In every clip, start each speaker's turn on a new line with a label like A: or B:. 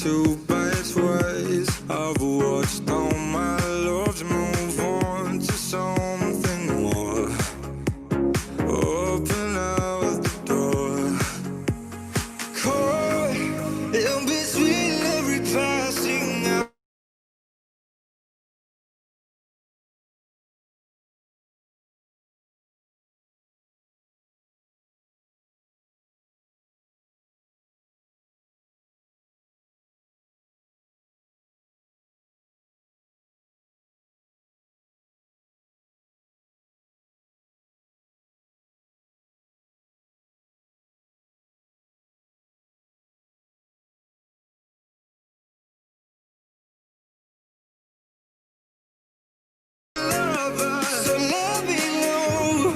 A: to best ways. I've watched all my loves move on to something more. Open out the door. Caught in between every passing hour. So let me know,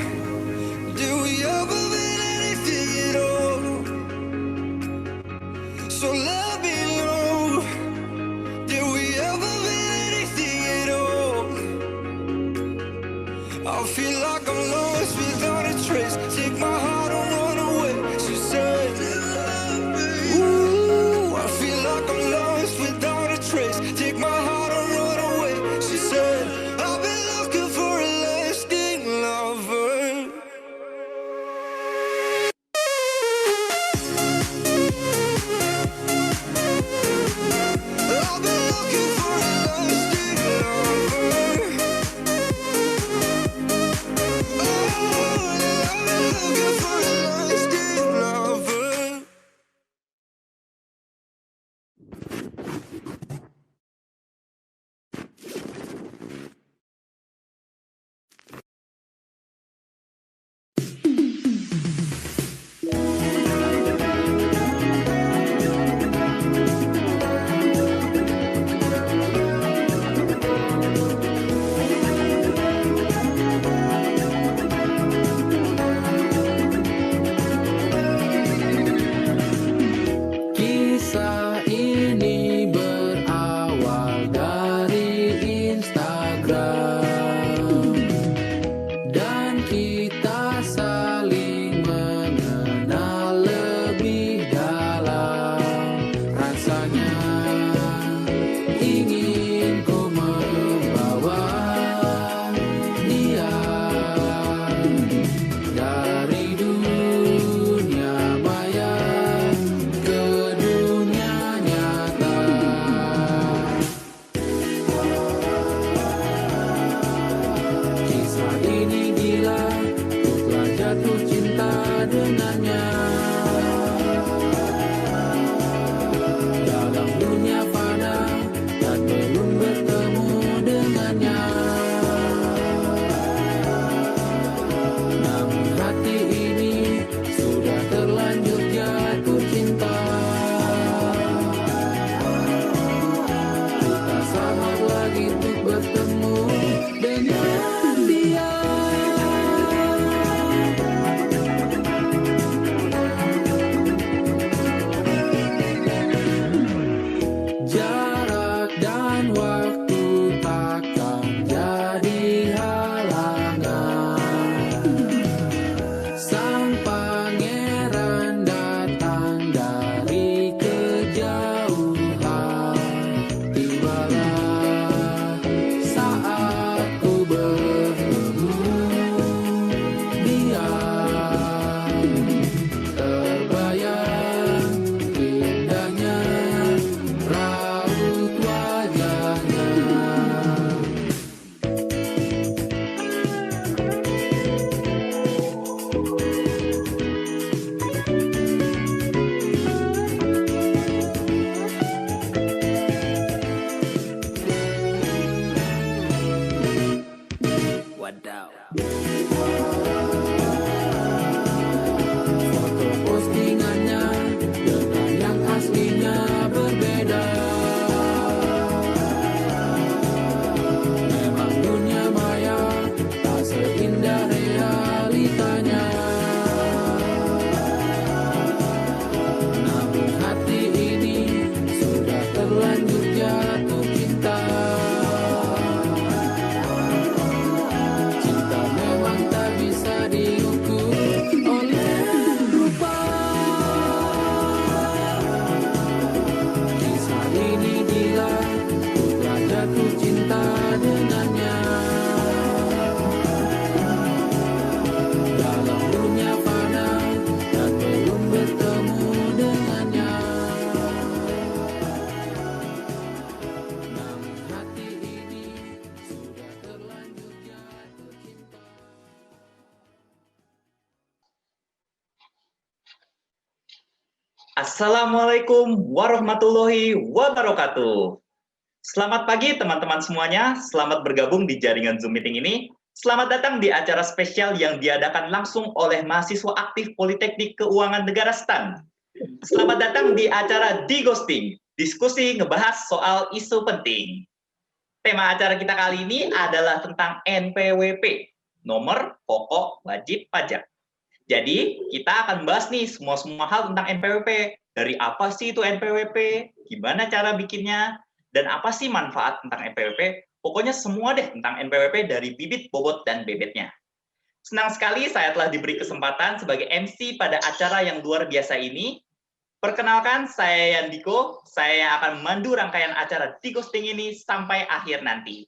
A: do we ever mean anything at all? So let me know, did we ever mean anything at all? I feel like I'm lost without a trace. Take my heart and run away, she said. Ooh, I feel like I'm lost without a trace. Take my heart and run away, she said. I've been looking for a lasting lover. I've been looking for a lasting lover.
B: Assalamualaikum warahmatullahi wabarakatuh. Selamat pagi teman-teman semuanya, selamat bergabung di jaringan Zoom meeting ini. Selamat datang di acara spesial yang diadakan langsung oleh mahasiswa aktif Politeknik Keuangan Negara STAN. Selamat datang di acara Di-Ghosting, diskusi ngebahas soal isu penting. Tema acara kita kali ini adalah tentang NPWP, nomor pokok wajib pajak. Jadi, kita akan bahas nih semua hal tentang NPWP. Dari apa sih itu NPWP, gimana cara bikinnya, dan apa sih manfaat tentang NPWP. Pokoknya semua deh tentang NPWP dari bibit, bobot, dan bebetnya. Senang sekali saya telah diberi kesempatan sebagai MC pada acara yang luar biasa ini. Perkenalkan, saya Yandiko. Saya akan memandu rangkaian acara Di-Ghosting ini sampai akhir nanti.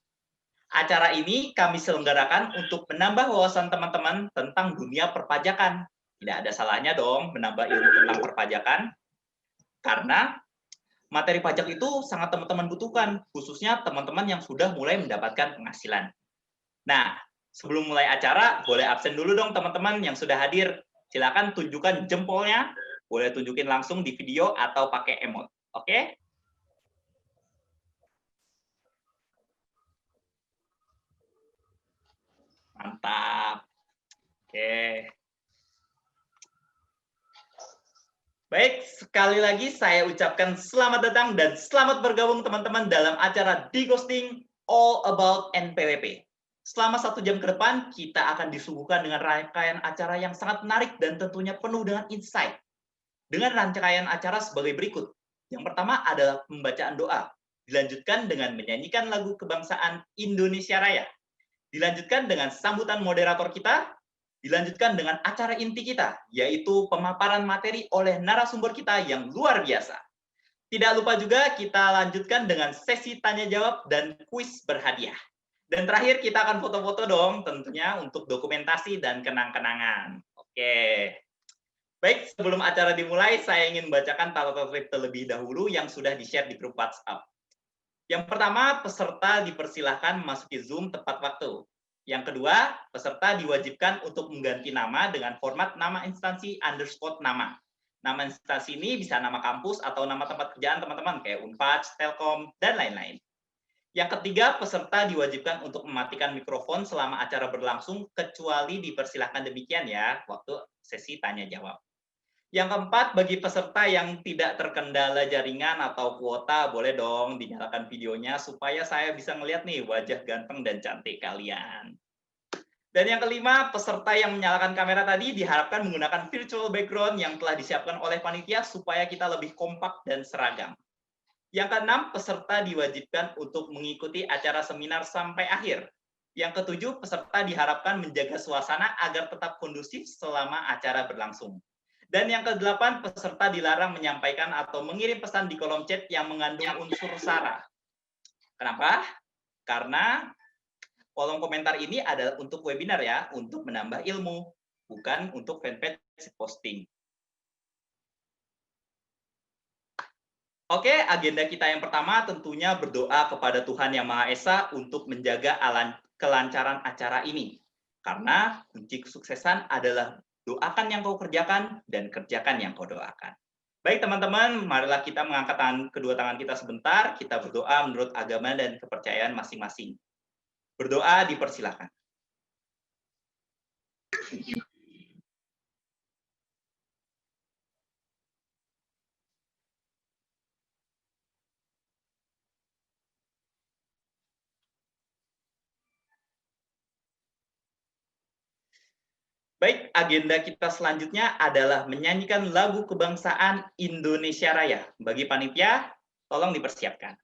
B: Acara ini kami selenggarakan untuk menambah wawasan teman-teman tentang dunia perpajakan. Tidak ada salahnya dong menambah ilmu tentang perpajakan, karena materi pajak itu sangat teman-teman butuhkan, khususnya teman-teman yang sudah mulai mendapatkan penghasilan. Nah, sebelum mulai acara, boleh absen dulu dong teman-teman yang sudah hadir. Silakan tunjukkan jempolnya, boleh tunjukin langsung di video atau pakai emot. Oke? Mantap. Oke. Baik, sekali lagi saya ucapkan selamat datang dan selamat bergabung teman-teman dalam acara Di-Ghosting All About NPWP. Selama 1 jam ke depan, kita akan disuguhkan dengan rangkaian acara yang sangat menarik dan tentunya penuh dengan insight. Dengan rangkaian acara sebagai berikut. Yang pertama adalah pembacaan doa. Dilanjutkan dengan menyanyikan lagu kebangsaan Indonesia Raya. Dilanjutkan dengan sambutan moderator kita, dilanjutkan dengan acara inti kita, yaitu pemaparan materi oleh narasumber kita yang luar biasa. Tidak lupa juga kita lanjutkan dengan sesi tanya-jawab dan kuis berhadiah. Dan terakhir kita akan foto-foto dong tentunya untuk dokumentasi dan kenang-kenangan. Oke. Baik, sebelum acara dimulai, saya ingin membacakan tata tertib terlebih dahulu yang sudah di-share di grup WhatsApp. Yang pertama, peserta dipersilahkan memasuki Zoom tepat waktu. Yang kedua, peserta diwajibkan untuk mengganti nama dengan format nama instansi _ nama. Nama instansi ini bisa nama kampus atau nama tempat kerjaan teman-teman, kayak Unpad, Telkom, dan lain-lain. Yang ketiga, peserta diwajibkan untuk mematikan mikrofon selama acara berlangsung, kecuali dipersilahkan demikian ya, waktu sesi tanya-jawab. Yang keempat, bagi peserta yang tidak terkendala jaringan atau kuota, boleh dong dinyalakan videonya supaya saya bisa ngeliat nih wajah ganteng dan cantik kalian. Dan yang kelima, peserta yang menyalakan kamera tadi diharapkan menggunakan virtual background yang telah disiapkan oleh panitia supaya kita lebih kompak dan seragam. Yang keenam, peserta diwajibkan untuk mengikuti acara seminar sampai akhir. Yang ketujuh, peserta diharapkan menjaga suasana agar tetap kondusif selama acara berlangsung. Dan yang ke-8, peserta dilarang menyampaikan atau mengirim pesan di kolom chat yang mengandung unsur sara. Kenapa? Karena kolom komentar ini adalah untuk webinar ya, untuk menambah ilmu, bukan untuk fanpage posting. Oke, agenda kita yang pertama tentunya berdoa kepada Tuhan Yang Maha Esa untuk menjaga kelancaran acara ini. Karena kunci kesuksesan adalah doakan yang kau kerjakan dan kerjakan yang kau doakan. Baik teman-teman, marilah kita mengangkat kedua tangan kita sebentar, kita berdoa menurut agama dan kepercayaan masing-masing. Berdoa dipersilakan. Baik, agenda kita selanjutnya adalah menyanyikan lagu kebangsaan Indonesia Raya. Bagi panitia, tolong dipersiapkan.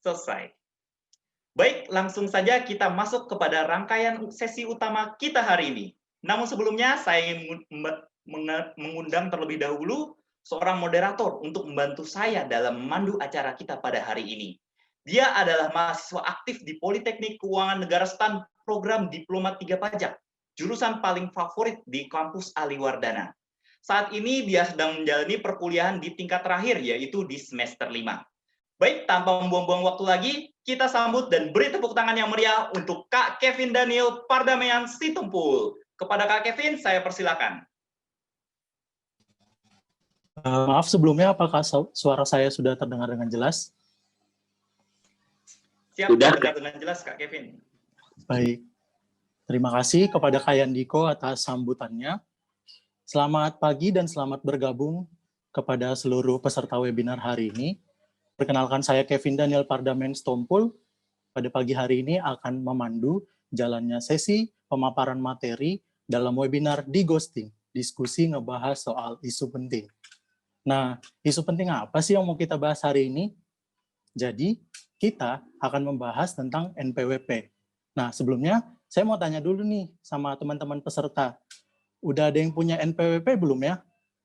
B: Selesai. Baik, langsung saja kita masuk kepada rangkaian sesi utama kita hari ini. Namun sebelumnya saya ingin mengundang terlebih dahulu seorang moderator untuk membantu saya dalam memandu acara kita pada hari ini. Dia adalah mahasiswa aktif di Politeknik Keuangan Negara STAN program Diploma 3 Pajak, jurusan paling favorit di kampus Aliwardana. Saat ini dia sedang menjalani perkuliahan di tingkat terakhir, yaitu di semester 5. Baik, tanpa membuang-buang waktu lagi, kita sambut dan beri tepuk tangan yang meriah untuk Kak Kevin Daniel Pardamaian Situmpul. Kepada Kak Kevin, saya persilakan.
C: Maaf sebelumnya, apakah suara saya sudah terdengar dengan jelas?
B: Siap,
D: Sudah.
B: terdengar dengan jelas, Kak Kevin.
C: Baik, terima kasih kepada Kak Yandiko atas sambutannya. Selamat pagi dan selamat bergabung kepada seluruh peserta webinar hari ini. Perkenalkan, saya Kevin Daniel Pardamaian Situmpul. Pada pagi hari ini akan memandu jalannya sesi pemaparan materi dalam webinar di Ghosting, diskusi ngebahas soal isu penting. Nah, isu penting apa sih yang mau kita bahas hari ini? Jadi, kita akan membahas tentang NPWP. Nah, sebelumnya saya mau tanya dulu nih sama teman-teman peserta. Udah ada yang punya NPWP belum ya?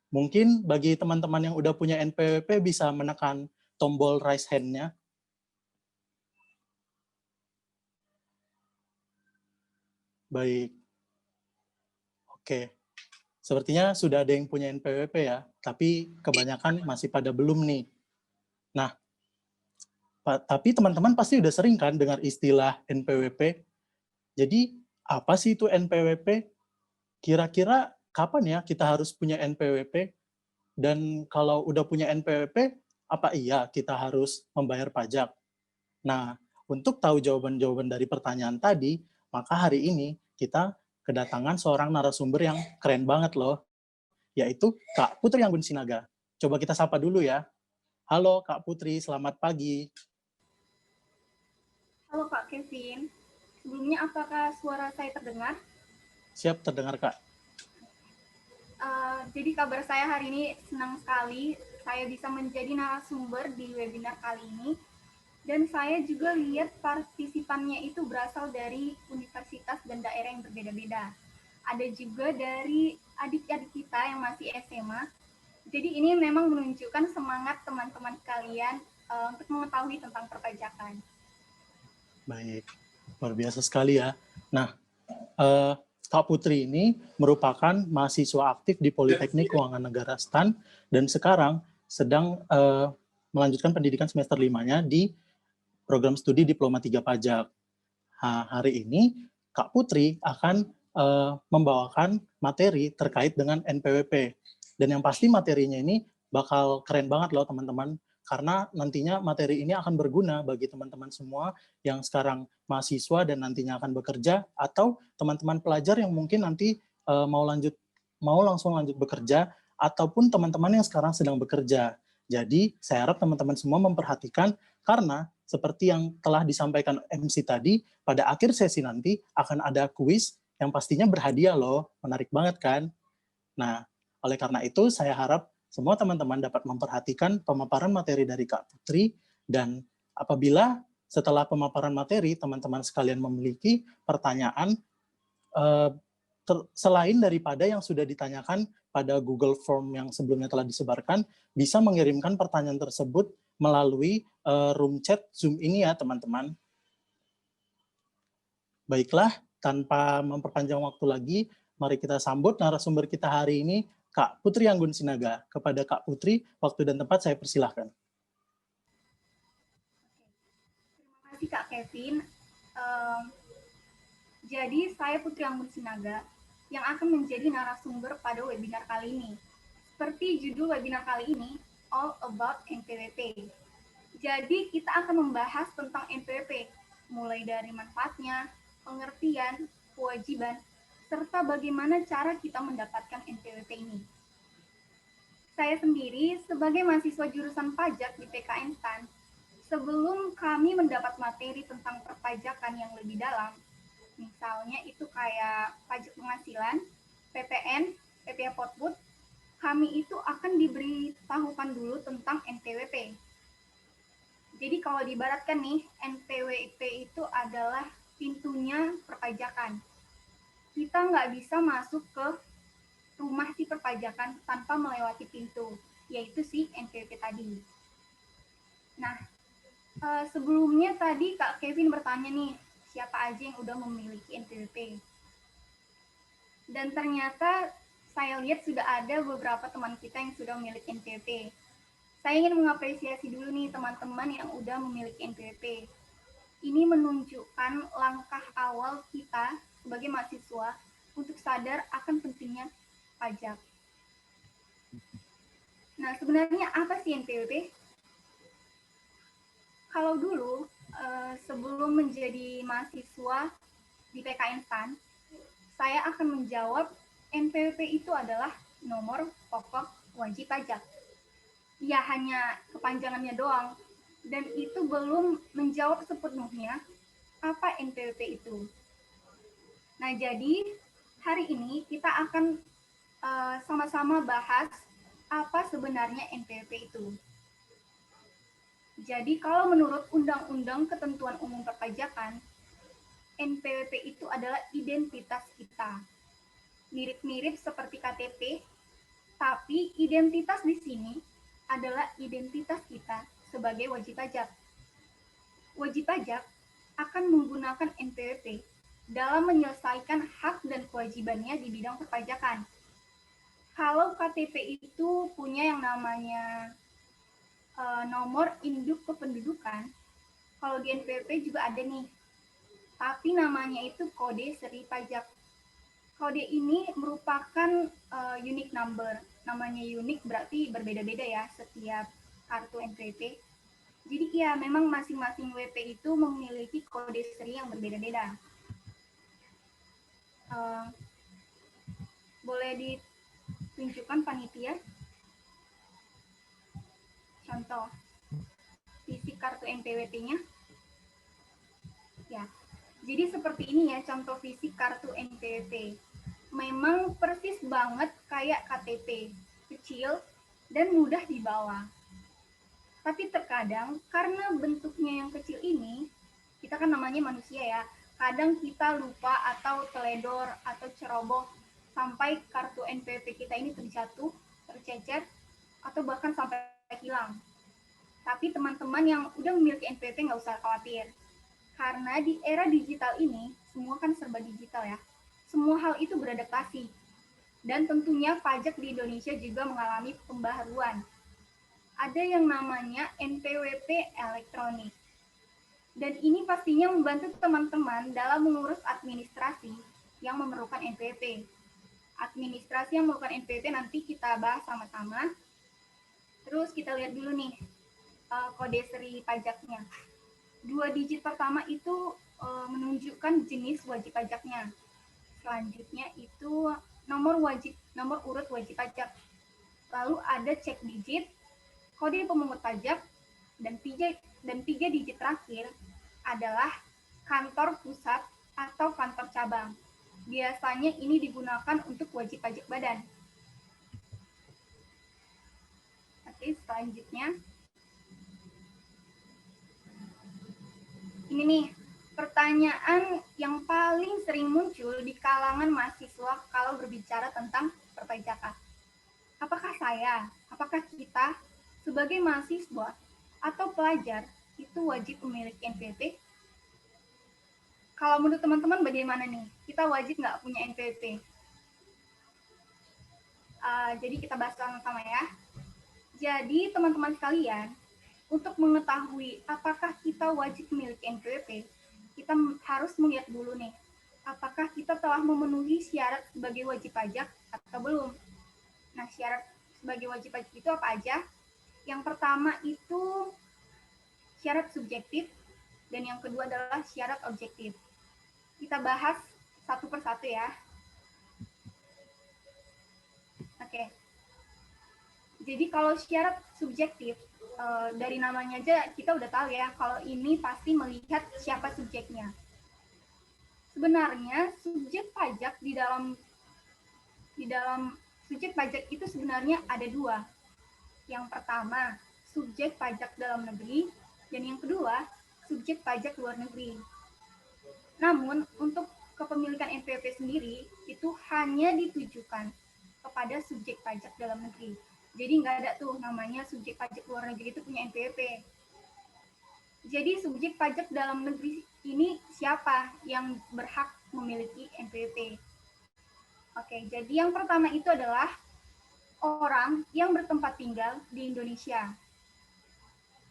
C: Mungkin bagi teman-teman yang udah punya NPWP bisa menekan tombol raise hand-nya. Baik. Oke. Sepertinya sudah ada yang punya NPWP ya, tapi kebanyakan masih pada belum nih. Nah, tapi teman-teman pasti udah sering kan dengar istilah NPWP. Jadi, apa sih itu NPWP? Kira-kira kapan ya kita harus punya NPWP? Dan kalau udah punya NPWP, apa iya kita harus membayar pajak? Nah, untuk tahu jawaban-jawaban dari pertanyaan tadi, maka hari ini kita kedatangan seorang narasumber yang keren banget loh, yaitu Kak Putri Anggun Sinaga. Coba kita sapa dulu ya. Halo Kak Putri, selamat pagi.
E: Halo Kak Kevin, sebelumnya apakah suara saya terdengar?
C: Siap terdengar Kak.
E: Jadi kabar saya hari ini senang sekali saya bisa menjadi narasumber di webinar kali ini. Dan saya juga lihat partisipannya itu berasal dari universitas dan daerah yang berbeda-beda. Ada juga dari adik-adik kita yang masih SMA. Jadi ini memang menunjukkan semangat teman-teman kalian untuk mengetahui tentang perpajakan.
C: Baik, luar biasa sekali ya. Nah, Kak Putri ini merupakan mahasiswa aktif di Politeknik Keuangan Negara STAN dan sekarang sedang melanjutkan pendidikan semester 5-nya di program studi Diploma 3 Pajak. Hari ini Kak Putri akan membawakan materi terkait dengan NPWP. Dan yang pasti materinya ini bakal keren banget loh teman-teman, karena nantinya materi ini akan berguna bagi teman-teman semua yang sekarang mahasiswa dan nantinya akan bekerja, atau teman-teman pelajar yang mungkin nanti mau langsung lanjut bekerja, ataupun teman-teman yang sekarang sedang bekerja. Jadi saya harap teman-teman semua memperhatikan, karena seperti yang telah disampaikan MC tadi, pada akhir sesi nanti akan ada kuis yang pastinya berhadiah loh, menarik banget kan? Nah, oleh karena itu saya harap semua teman-teman dapat memperhatikan pemaparan materi dari Kak Putri, dan apabila setelah pemaparan materi teman-teman sekalian memiliki pertanyaan selain daripada yang sudah ditanyakan pada Google Form yang sebelumnya telah disebarkan, bisa mengirimkan pertanyaan tersebut melalui room chat Zoom ini ya teman-teman. Baiklah, tanpa memperpanjang waktu lagi, mari kita sambut narasumber kita hari ini, Kak Putri Anggun Sinaga. Kepada Kak Putri, waktu dan tempat saya persilahkan.
E: Terima kasih Kak Kevin. Jadi saya Putri Anggun Sinaga yang akan menjadi narasumber pada webinar kali ini. Seperti judul webinar kali ini, All About NPWP. Jadi kita akan membahas tentang NPWP, mulai dari manfaatnya, pengertian, kewajiban, serta bagaimana cara kita mendapatkan NPWP ini. Saya sendiri sebagai mahasiswa jurusan pajak di PKN STAN, sebelum kami mendapat materi tentang perpajakan yang lebih dalam, misalnya itu kayak pajak penghasilan, PPN, PPh Potput, kami itu akan diberitahukan dulu tentang NPWP. Jadi kalau diibaratkan nih, NPWP itu adalah pintunya perpajakan. Kita nggak bisa masuk ke rumah si perpajakan tanpa melewati pintu, yaitu si NPWP tadi. Nah, sebelumnya tadi Kak Kevin bertanya nih, siapa aja yang udah memiliki NPWP? Dan ternyata saya lihat sudah ada beberapa teman kita yang sudah memiliki NPWP. Saya ingin mengapresiasi dulu nih teman-teman yang udah memiliki NPWP. Ini menunjukkan langkah awal kita sebagai mahasiswa untuk sadar akan pentingnya pajak. Nah, sebenarnya apa sih NPWP? Kalau dulu, sebelum menjadi mahasiswa di PKN STAN, saya akan menjawab NPWP itu adalah nomor pokok wajib pajak. Ya, hanya kepanjangannya doang. Dan itu belum menjawab sepenuhnya apa NPWP itu. Nah, jadi hari ini kita akan sama-sama bahas apa sebenarnya NPWP itu. Jadi kalau menurut Undang-Undang Ketentuan Umum Perpajakan, NPWP itu adalah identitas kita. Mirip-mirip seperti KTP, tapi identitas di sini adalah identitas kita sebagai wajib pajak. Wajib pajak akan menggunakan NPWP dalam menyelesaikan hak dan kewajibannya di bidang perpajakan. Kalau KTP itu punya yang namanya nomor induk kependudukan, kalau di NPWP juga ada nih, tapi namanya itu kode seri pajak. Kode ini merupakan unique number. Namanya unique berarti berbeda-beda ya setiap kartu NPWP. Jadi ya memang masing-masing WP itu memiliki kode seri yang berbeda-beda. Boleh ditunjukkan panitia? Contoh fisik kartu NPWP-nya. Ya, jadi seperti ini ya contoh fisik kartu NPWP. Memang persis banget kayak KTP, kecil dan mudah dibawa. Tapi terkadang karena bentuknya yang kecil ini, kita kan namanya manusia ya, kadang kita lupa atau teledor atau ceroboh sampai kartu NPWP kita ini terjatuh, tercecer, atau bahkan sampai hilang. Tapi teman-teman yang udah memiliki NPWP nggak usah khawatir. Karena di era digital ini, semua kan serba digital ya. Semua hal itu beradaptasi. Dan tentunya pajak di Indonesia juga mengalami pembaharuan. Ada yang namanya NPWP elektronik. Dan ini pastinya membantu teman-teman dalam mengurus administrasi yang memerlukan NPWP. Administrasi yang memerlukan NPWP nanti kita bahas sama-sama. Terus kita lihat dulu nih kode seri pajaknya. 2 digit pertama itu menunjukkan jenis wajib pajaknya. Selanjutnya itu nomor urut wajib pajak. Lalu ada cek digit, kode pemungut pajak, dan 3 digit terakhir adalah kantor pusat atau kantor cabang. Biasanya ini digunakan untuk wajib pajak badan. Oke, selanjutnya. Ini nih, pertanyaan yang paling sering muncul di kalangan mahasiswa kalau berbicara tentang perpajakan. Apakah apakah kita sebagai mahasiswa atau pelajar itu wajib memiliki NPWP? Kalau menurut teman-teman bagaimana nih? Kita wajib nggak punya NPWP? Jadi kita bahas sama-sama ya. Jadi teman-teman sekalian, untuk mengetahui apakah kita wajib memiliki NPWP, kita harus melihat dulu nih, apakah kita telah memenuhi syarat sebagai wajib pajak atau belum. Nah, syarat sebagai wajib pajak itu apa aja? Yang pertama itu syarat subjektif, dan yang kedua adalah syarat objektif. Kita bahas satu persatu ya. Oke. Jadi kalau syarat subjektif, dari namanya aja kita udah tahu ya, kalau ini pasti melihat siapa subjeknya. Sebenarnya subjek pajak di dalam subjek pajak itu sebenarnya ada 2. Yang pertama, subjek pajak dalam negeri, Dan yang kedua, subjek pajak luar negeri. Namun, untuk kepemilikan NPWP sendiri itu hanya ditujukan kepada subjek pajak dalam negeri. Jadi nggak ada tuh namanya subjek pajak luar negeri itu punya NPWP. Jadi subjek pajak dalam negeri ini siapa yang berhak memiliki NPWP? Oke, jadi yang pertama itu adalah orang yang bertempat tinggal di Indonesia.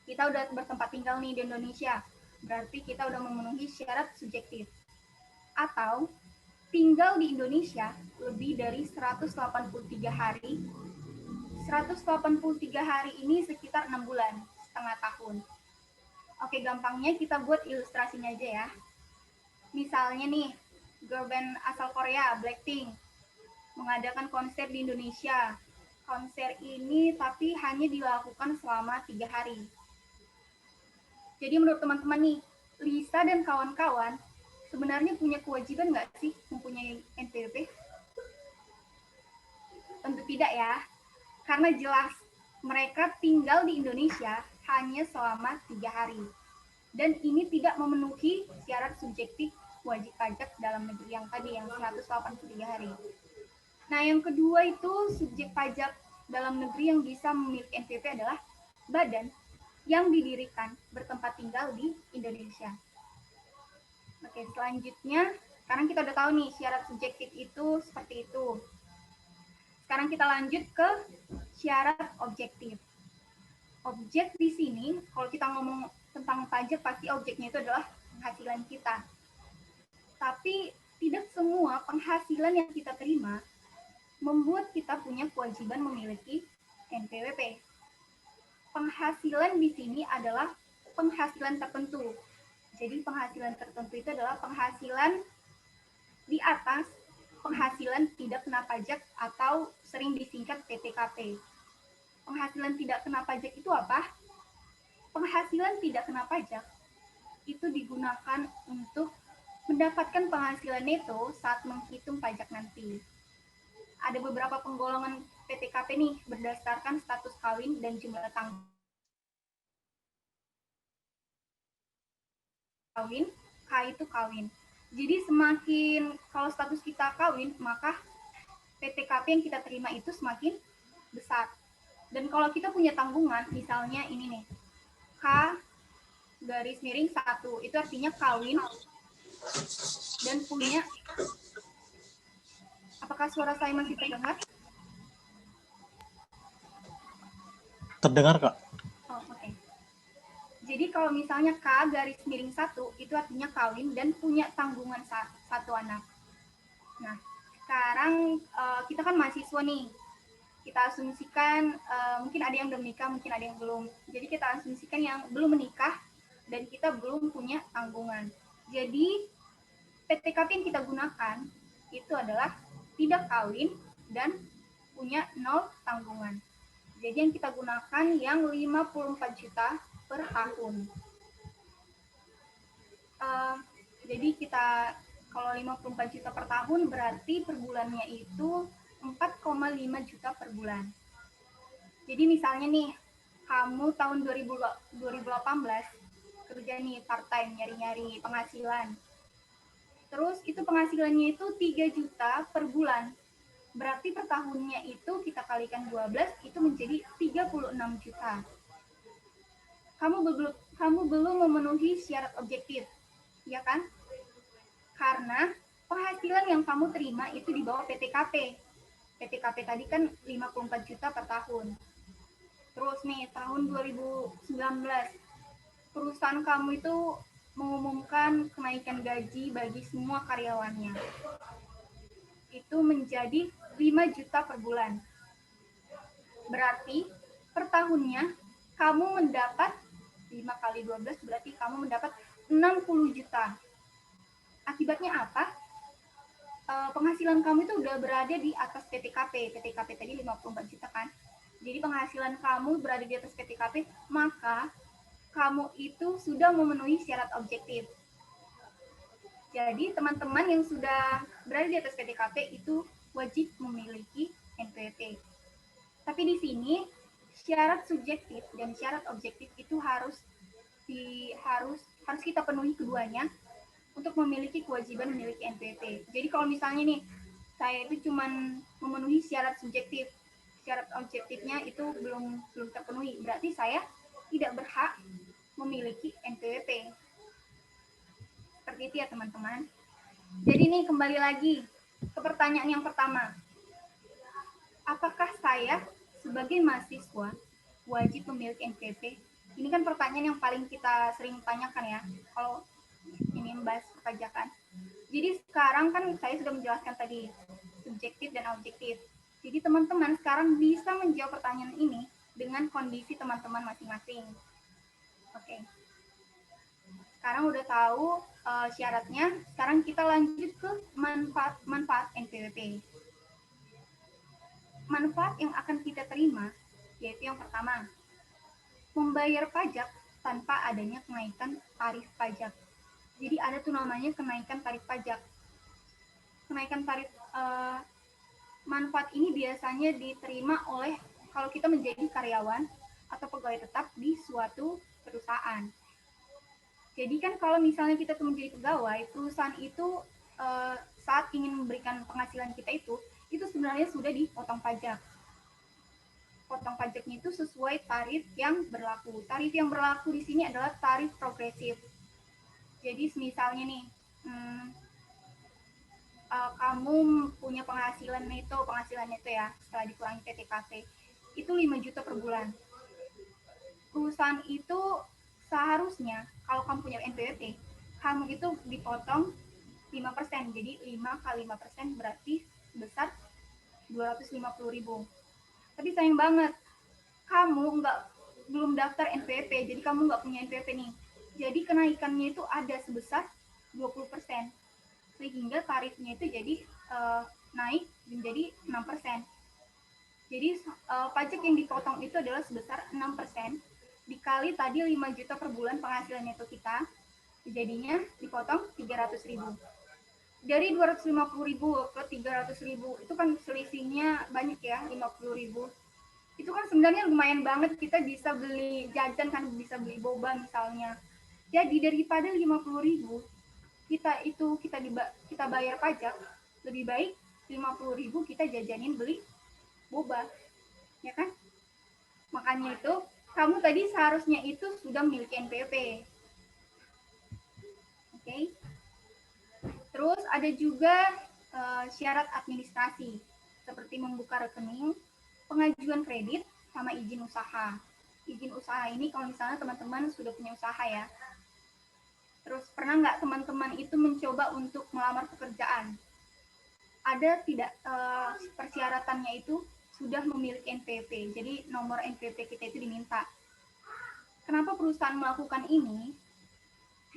E: Kita udah bertempat tinggal nih di Indonesia, berarti kita udah memenuhi syarat subjektif. Atau tinggal di Indonesia lebih dari 183 hari. 183 hari ini sekitar 6 bulan, setengah tahun. Oke, gampangnya kita buat ilustrasinya aja ya. Misalnya nih, girl band asal Korea, Blackpink, mengadakan konser di Indonesia. Konser ini tapi hanya dilakukan selama 3 hari. Jadi menurut teman-teman nih, Lisa dan kawan-kawan sebenarnya punya kewajiban nggak sih mempunyai NPWP? Tentu tidak ya, karena jelas mereka tinggal di Indonesia hanya selama 3 hari. Dan ini tidak memenuhi syarat subjektif wajib pajak dalam negeri yang tadi, yang 183 hari. Nah, yang kedua itu subjek pajak dalam negeri yang bisa memiliki NPWP adalah badan yang didirikan bertempat tinggal di Indonesia. Oke, selanjutnya, sekarang kita udah tahu nih syarat subjektif itu seperti itu. Sekarang kita lanjut ke syarat objektif. Objek di sini, kalau kita ngomong tentang pajak, pasti objeknya itu adalah penghasilan kita. Tapi tidak semua penghasilan yang kita terima membuat kita punya kewajiban memiliki NPWP. Penghasilan di sini adalah penghasilan tertentu. Jadi penghasilan tertentu itu adalah penghasilan di atas penghasilan tidak kena pajak atau sering disingkat PTKP. Penghasilan tidak kena pajak itu apa? Penghasilan tidak kena pajak itu digunakan untuk mendapatkan penghasilan neto saat menghitung pajak nanti. Ada beberapa penggolongan PTKP nih berdasarkan status kawin dan jumlah tanggungan kawin, K itu kawin. Jadi semakin kalau status kita kawin, maka PTKP yang kita terima itu semakin besar. Dan kalau kita punya tanggungan, misalnya ini nih, K garis miring 1, itu artinya kawin dan punya, apakah suara saya masih terdengar?
C: Terdengar, Kak?
E: Oh, oke. Jadi kalau misalnya K garis miring 1, itu artinya kawin dan punya tanggungan 1 anak. Nah, sekarang kita kan mahasiswa nih. Kita asumsikan mungkin ada yang udah menikah, mungkin ada yang belum. Jadi kita asumsikan yang belum menikah dan kita belum punya tanggungan. Jadi PTKP yang kita gunakan itu adalah tidak kawin dan punya 0 tanggungan. Jadi yang kita gunakan yang 54 juta per tahun. Jadi kita kalau 54 juta per tahun berarti per bulannya itu 4,5 juta per bulan. Jadi misalnya nih, kamu tahun 2018 kerja nih part-time, nyari-nyari penghasilan. Terus itu penghasilannya itu 3 juta per bulan. Berarti per tahunnya itu kita kalikan 12, itu menjadi 36 juta. Kamu belum memenuhi syarat objektif, ya kan? Karena penghasilan yang kamu terima itu di bawah PTKP. PTKP tadi kan 54 juta per tahun. Terus nih, tahun 2019, perusahaan kamu itu mengumumkan kenaikan gaji bagi semua karyawannya. Itu menjadi 5 juta per bulan. Berarti per tahunnya kamu mendapat 5 kali 12 berarti kamu mendapat 60 juta. Akibatnya apa? Penghasilan kamu itu udah berada di atas PTKP. PTKP tadi 54 juta kan. Jadi penghasilan kamu berada di atas PTKP, maka kamu itu sudah memenuhi syarat objektif. Jadi teman-teman yang sudah berada di atas PTKP itu wajib memiliki NPWP. Tapi di sini syarat subjektif dan syarat objektif itu harus harus kita penuhi keduanya untuk memiliki kewajiban memiliki NPWP. Jadi kalau misalnya nih saya itu cuman memenuhi syarat subjektif, syarat objektifnya itu belum terpenuhi, berarti saya tidak berhak memiliki NPWP. Seperti itu ya teman-teman. Jadi nih kembali lagi ke pertanyaan yang pertama. Apakah saya sebagai mahasiswa wajib memiliki NPWP? Ini kan pertanyaan yang paling kita sering tanyakan ya, kalau ini membahas perpajakan. Jadi sekarang kan saya sudah menjelaskan tadi subjektif dan objektif. Jadi teman-teman sekarang bisa menjawab pertanyaan ini dengan kondisi teman-teman masing-masing. Oke. Sekarang udah tahu syaratnya, sekarang kita lanjut ke manfaat NPWP. Manfaat yang akan kita terima yaitu yang pertama, membayar pajak tanpa adanya kenaikan tarif pajak. Jadi ada tuh namanya kenaikan tarif pajak. Kenaikan tarif manfaat ini biasanya diterima oleh kalau kita menjadi karyawan atau pegawai tetap di suatu perusahaan. Jadi kan kalau misalnya kita tuh menjadi pegawai, perusahaan itu saat ingin memberikan penghasilan kita itu sebenarnya sudah dipotong pajak. Potong pajaknya itu sesuai tarif yang berlaku. Tarif yang berlaku di sini adalah tarif progresif. Jadi misalnya nih, kamu punya penghasilan neto ya, setelah dikurangi PTKT, itu 5 juta per bulan. Perusahaan itu seharusnya, kalau kamu punya NPWP, kamu itu dipotong 5%, jadi 5 kali 5% berarti sebesar 250.000. Tapi sayang banget, kamu belum daftar NPWP, jadi kamu nggak punya NPWP nih. Jadi kenaikannya itu ada sebesar 20%, sehingga tarifnya itu jadi naik menjadi 6%. Jadi pajak yang dipotong itu adalah sebesar 6%, dikali tadi 5 juta per bulan penghasilan neto kita, jadinya dipotong 300.000. Dari 250.000 ke 300.000 itu kan selisihnya banyak ya, 50.000. Itu kan sebenarnya lumayan banget, kita bisa beli jajan kan, bisa beli boba misalnya. Jadi daripada 50.000 kita bayar pajak, lebih baik 50.000 kita jajanin beli boba, ya kan? Makanya itu kamu tadi seharusnya itu sudah memiliki NPWP. Oke. Terus ada juga syarat administrasi, seperti membuka rekening, pengajuan kredit, sama izin usaha. Izin usaha ini kalau misalnya teman-teman sudah punya usaha ya. Terus pernah nggak teman-teman itu mencoba untuk melamar pekerjaan? Ada tidak persyaratannya itu sudah memiliki NPWP, jadi nomor NPWP kita itu diminta. Kenapa perusahaan melakukan ini?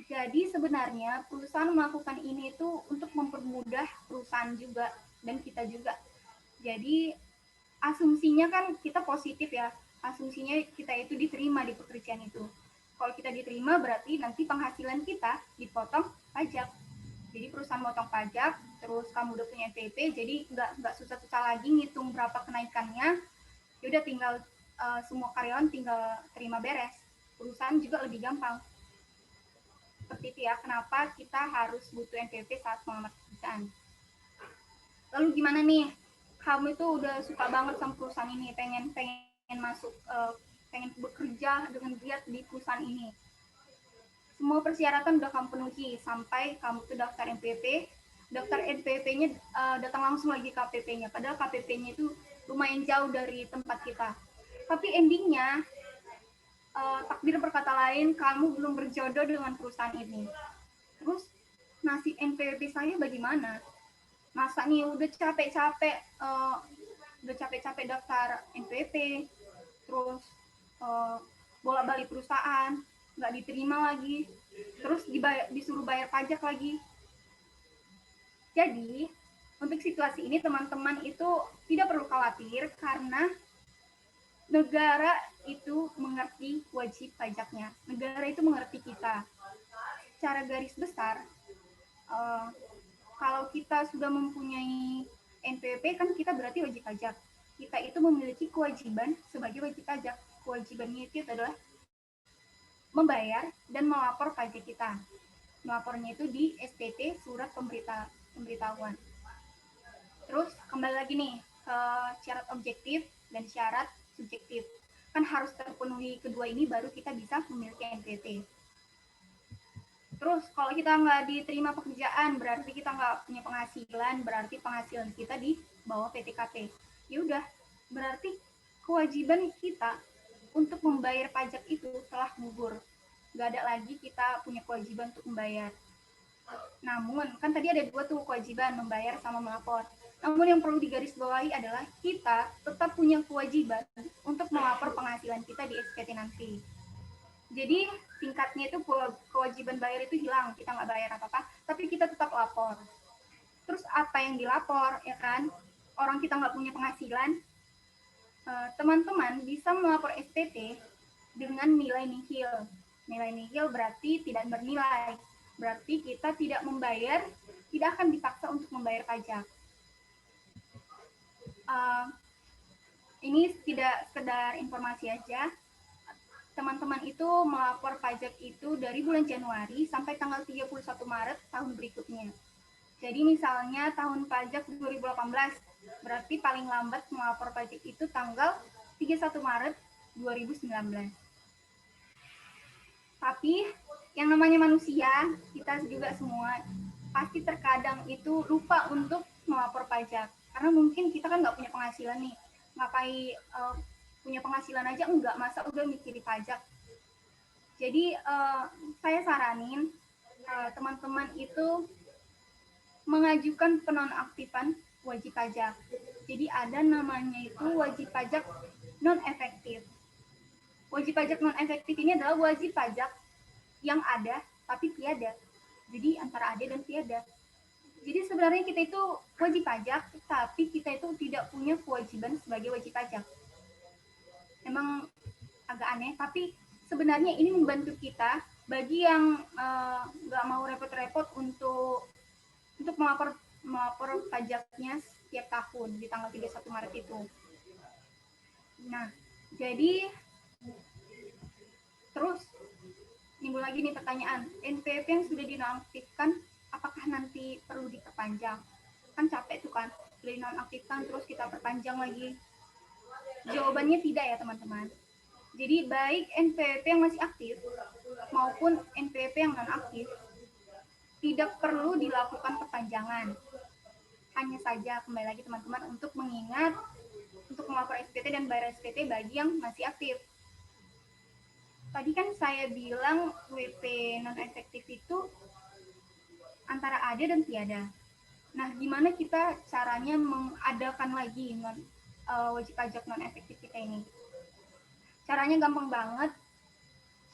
E: Jadi sebenarnya perusahaan melakukan ini itu untuk mempermudah perusahaan juga dan kita juga. Jadi asumsinya kan kita positif ya, asumsinya kita itu diterima di pekerjaan itu. Kalau kita diterima berarti nanti penghasilan kita dipotong pajak. Jadi perusahaan potong pajak, terus kamu udah punya NPWP, jadi nggak susah-susah lagi ngitung berapa kenaikannya. Ya udah tinggal semua karyawan tinggal terima beres. Perusahaan juga lebih gampang. Seperti itu ya, kenapa kita harus butuh NPWP saat melamar pekerjaan. Lalu gimana nih, kamu itu udah suka banget sama perusahaan ini, pengen masuk, pengen bekerja dengan giat di perusahaan ini. Semua persyaratan udah kamu penuhi sampai kamu tuh daftar NPWP. Daftar NPWP-nya datang langsung lagi KPP-nya, padahal KPP-nya itu lumayan jauh dari tempat kita. Tapi endingnya takdir berkata lain, kamu belum berjodoh dengan perusahaan ini. Terus nasib NPWP saya bagaimana? Masa nih udah capek-capek daftar NPWP, terus bolak-balik perusahaan, nggak diterima lagi, terus disuruh bayar pajak lagi. Jadi untuk situasi ini teman-teman itu tidak perlu khawatir karena negara itu mengerti wajib pajaknya. Negara itu mengerti kita. Secara garis besar, kalau kita sudah mempunyai NPWP kan kita berarti wajib pajak. Kita itu memiliki kewajiban sebagai wajib pajak. Kewajibannya itu adalah membayar dan melapor pajak kita. Melapornya itu di SPT, surat pemberitahuan. Terus kembali lagi nih ke syarat objektif dan syarat subjektif. Kan harus terpenuhi kedua ini baru kita bisa memiliki NPWP. Terus kalau kita nggak diterima pekerjaan, berarti kita nggak punya penghasilan, berarti penghasilan kita di bawah PTKP. Ya udah, berarti kewajiban kita untuk membayar pajak itu telah gugur. Nggak ada lagi kita punya kewajiban untuk membayar. Namun, kan tadi ada dua tuh kewajiban, membayar sama melapor. Namun yang perlu digarisbawahi adalah kita tetap punya kewajiban untuk melapor penghasilan kita di SPT nanti. Jadi tingkatnya itu kewajiban bayar itu hilang, kita nggak bayar apa-apa, tapi kita tetap lapor. Terus apa yang dilapor, ya kan? Orang kita nggak punya penghasilan, teman-teman bisa melapor SPT dengan nilai nihil. Nilai nihil berarti tidak bernilai, berarti kita tidak membayar, tidak akan dipaksa untuk membayar pajak. Ini tidak sekedar informasi aja. Teman-teman itu melapor pajak itu dari bulan Januari sampai tanggal 31 Maret tahun berikutnya. Jadi misalnya tahun pajak 2018, berarti paling lambat melapor pajak itu tanggal 31 Maret 2019. Tapi yang namanya manusia, kita juga semua pasti terkadang itu lupa untuk melapor pajak. Karena mungkin kita kan nggak punya penghasilan nih, ngapain punya penghasilan aja enggak, masa udah mikirin pajak. Jadi saya saranin teman-teman itu mengajukan penonaktifan wajib pajak. Jadi ada namanya itu wajib pajak non efektif. Wajib pajak non efektif ini adalah wajib pajak yang ada tapi tiada. Jadi antara ada dan tiada. Jadi sebenarnya kita itu wajib pajak, tapi kita itu tidak punya kewajiban sebagai wajib pajak. Emang agak aneh, tapi sebenarnya ini membantu kita bagi yang nggak mau repot-repot untuk melapor pajaknya setiap tahun di tanggal 31 Maret itu. Nah, jadi terus timbul lagi nih pertanyaan, NPWP yang sudah dinonaktifkan apakah nanti perlu diperpanjang? Kan capek tuh kan, sudah dinonaktifkan terus kita perpanjang lagi. Jawabannya tidak ya teman-teman. Jadi baik NPWP yang masih aktif maupun NPWP yang non-aktif tidak perlu dilakukan perpanjangan. Hanya saja kembali lagi teman-teman untuk mengingat untuk melapor SPT dan bayar SPT bagi yang masih aktif. Tadi kan saya bilang WP non-efektif itu antara ada dan tiada. Nah, gimana kita caranya mengadakan lagi wajib pajak non-efektif kita ini? Caranya gampang banget.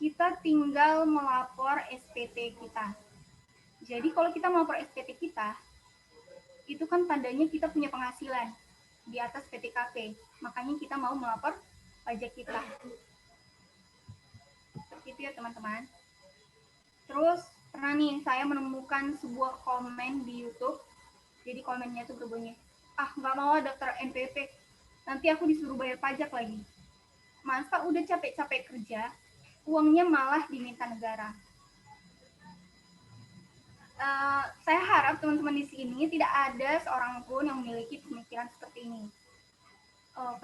E: Kita tinggal melapor SPT kita. Jadi kalau kita melapor SPT kita, itu kan tandanya kita punya penghasilan di atas PTKP. Makanya kita mau melapor pajak kita. Seperti itu ya teman-teman. Terus pernah nih saya menemukan sebuah komen di YouTube. Jadi komennya itu berbunyi, nggak mau daftar NPWP, nanti aku disuruh bayar pajak lagi. Masa udah capek-capek kerja, uangnya malah diminta negara. Saya harap teman-teman di sini tidak ada seorang pun yang memiliki pemikiran seperti ini.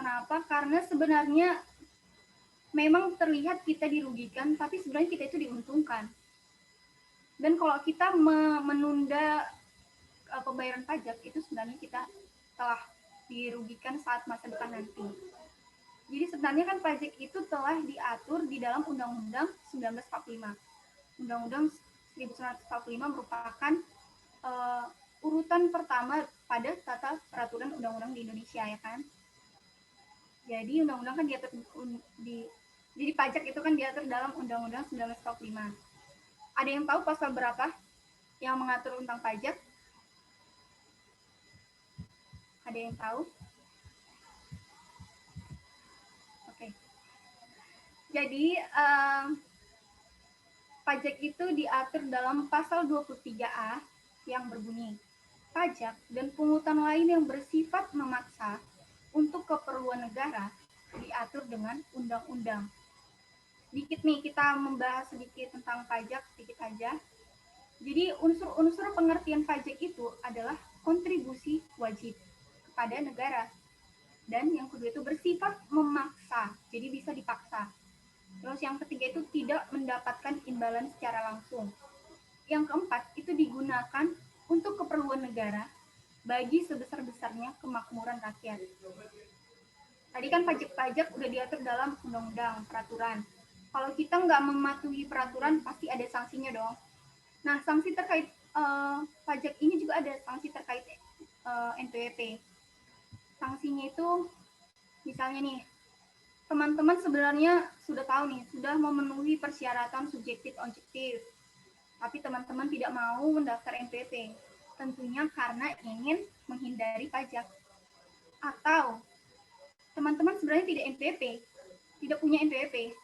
E: Kenapa? Karena sebenarnya memang terlihat kita dirugikan, tapi sebenarnya kita itu diuntungkan. Dan kalau kita menunda pembayaran pajak, itu sebenarnya kita telah dirugikan saat masa depan nanti. Jadi sebenarnya kan pajak itu telah diatur di dalam Undang-Undang 1945. Undang-Undang 1945 merupakan urutan pertama pada tata peraturan undang-undang di Indonesia, ya kan? Jadi undang-undang kan diatur jadi pajak itu kan diatur dalam Undang-Undang 1945. Ada yang tahu pasal berapa yang mengatur tentang pajak? Ada yang tahu? Oke. Jadi pajak itu diatur dalam pasal 23A yang berbunyi, pajak dan pungutan lain yang bersifat memaksa untuk keperluan negara diatur dengan undang-undang. dikit nih, kita membahas sedikit tentang pajak, sedikit aja. Jadi unsur-unsur pengertian pajak itu adalah kontribusi wajib kepada negara. Dan yang kedua itu bersifat memaksa, jadi bisa dipaksa. Terus yang ketiga itu tidak mendapatkan imbalan secara langsung. Yang keempat itu digunakan untuk keperluan negara bagi sebesar-besarnya kemakmuran rakyat. Tadi kan pajak-pajak udah diatur dalam undang-undang, peraturan. Kalau kita nggak mematuhi peraturan, pasti ada sanksinya dong. Nah, sanksi terkait pajak ini juga ada sanksi terkait NPWP. Sanksinya itu, misalnya nih, teman-teman sebenarnya sudah tahu nih, sudah memenuhi persyaratan subjektif objektif, tapi teman-teman tidak mau mendaftar NPWP, tentunya karena ingin menghindari pajak. Atau teman-teman sebenarnya tidak NPWP, tidak punya NPWP,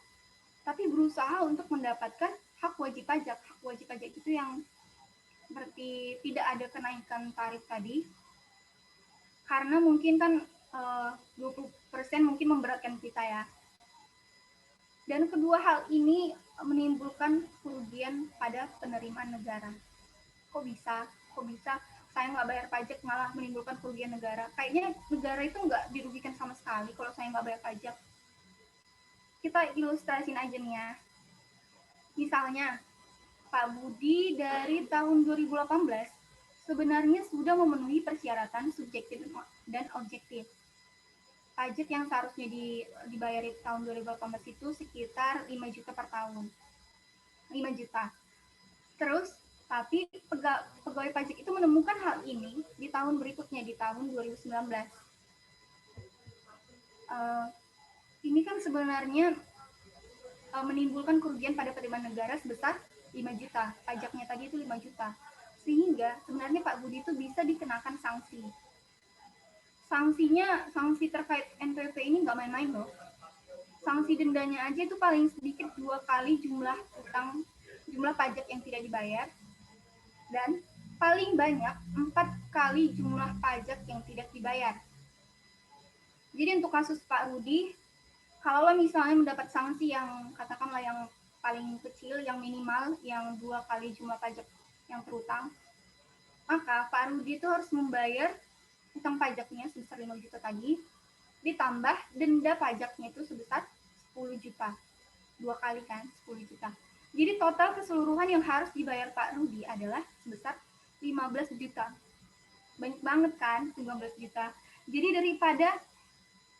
E: tapi berusaha untuk mendapatkan hak wajib pajak. Hak wajib pajak itu yang seperti tidak ada kenaikan tarif tadi, karena mungkin kan 20% mungkin memberatkan kita ya. Dan kedua hal ini menimbulkan kerugian pada penerimaan negara. Kok bisa saya nggak bayar pajak malah menimbulkan kerugian negara? Kayaknya negara itu nggak dirugikan sama sekali kalau saya nggak bayar pajak. Kita ilustrasiin aja nih ya. Misalnya, Pak Budi dari tahun 2018 sebenarnya sudah memenuhi persyaratan subjektif dan objektif. Pajak yang seharusnya dibayar di tahun 2018 itu sekitar 5 juta per tahun. 5 juta. Terus, tapi pegawai pajak itu menemukan hal ini di tahun berikutnya, di tahun 2019. Ini kan sebenarnya menimbulkan kerugian pada penerimaan negara sebesar 5 juta. Pajaknya tadi itu 5 juta. Sehingga sebenarnya Pak Budi itu bisa dikenakan sanksi. Sanksi terkait NPWP ini nggak main-main loh. Sanksi dendanya aja itu paling sedikit 2 kali jumlah pajak yang tidak dibayar, dan paling banyak 4 kali jumlah pajak yang tidak dibayar. Jadi untuk kasus Pak Rudi, kalau misalnya mendapat sanksi yang katakanlah yang paling kecil, yang minimal, yang 2 kali jumlah pajak yang terutang, maka Pak Rudi itu harus membayar utang pajaknya sebesar 5 juta tadi, ditambah denda pajaknya itu sebesar 10 juta. 2 kali kan, 10 juta. Jadi total keseluruhan yang harus dibayar Pak Rudi adalah sebesar 15 juta. Banyak banget kan, 15 juta. Jadi daripada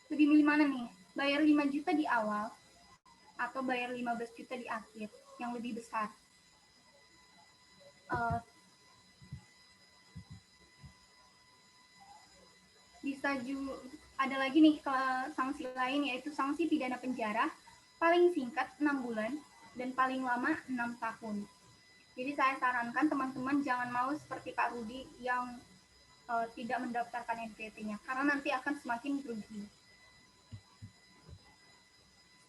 E: lebih milih mana nih? Bayar 5 juta di awal atau bayar 15 juta di akhir, yang lebih besar. Bisa juga ada lagi nih sanksi lain, yaitu sanksi pidana penjara paling singkat 6 bulan dan paling lama 6 tahun. Jadi saya sarankan teman-teman jangan mau seperti Pak Rudi yang tidak mendaftarkan NPWP-nya, karena nanti akan semakin rugi.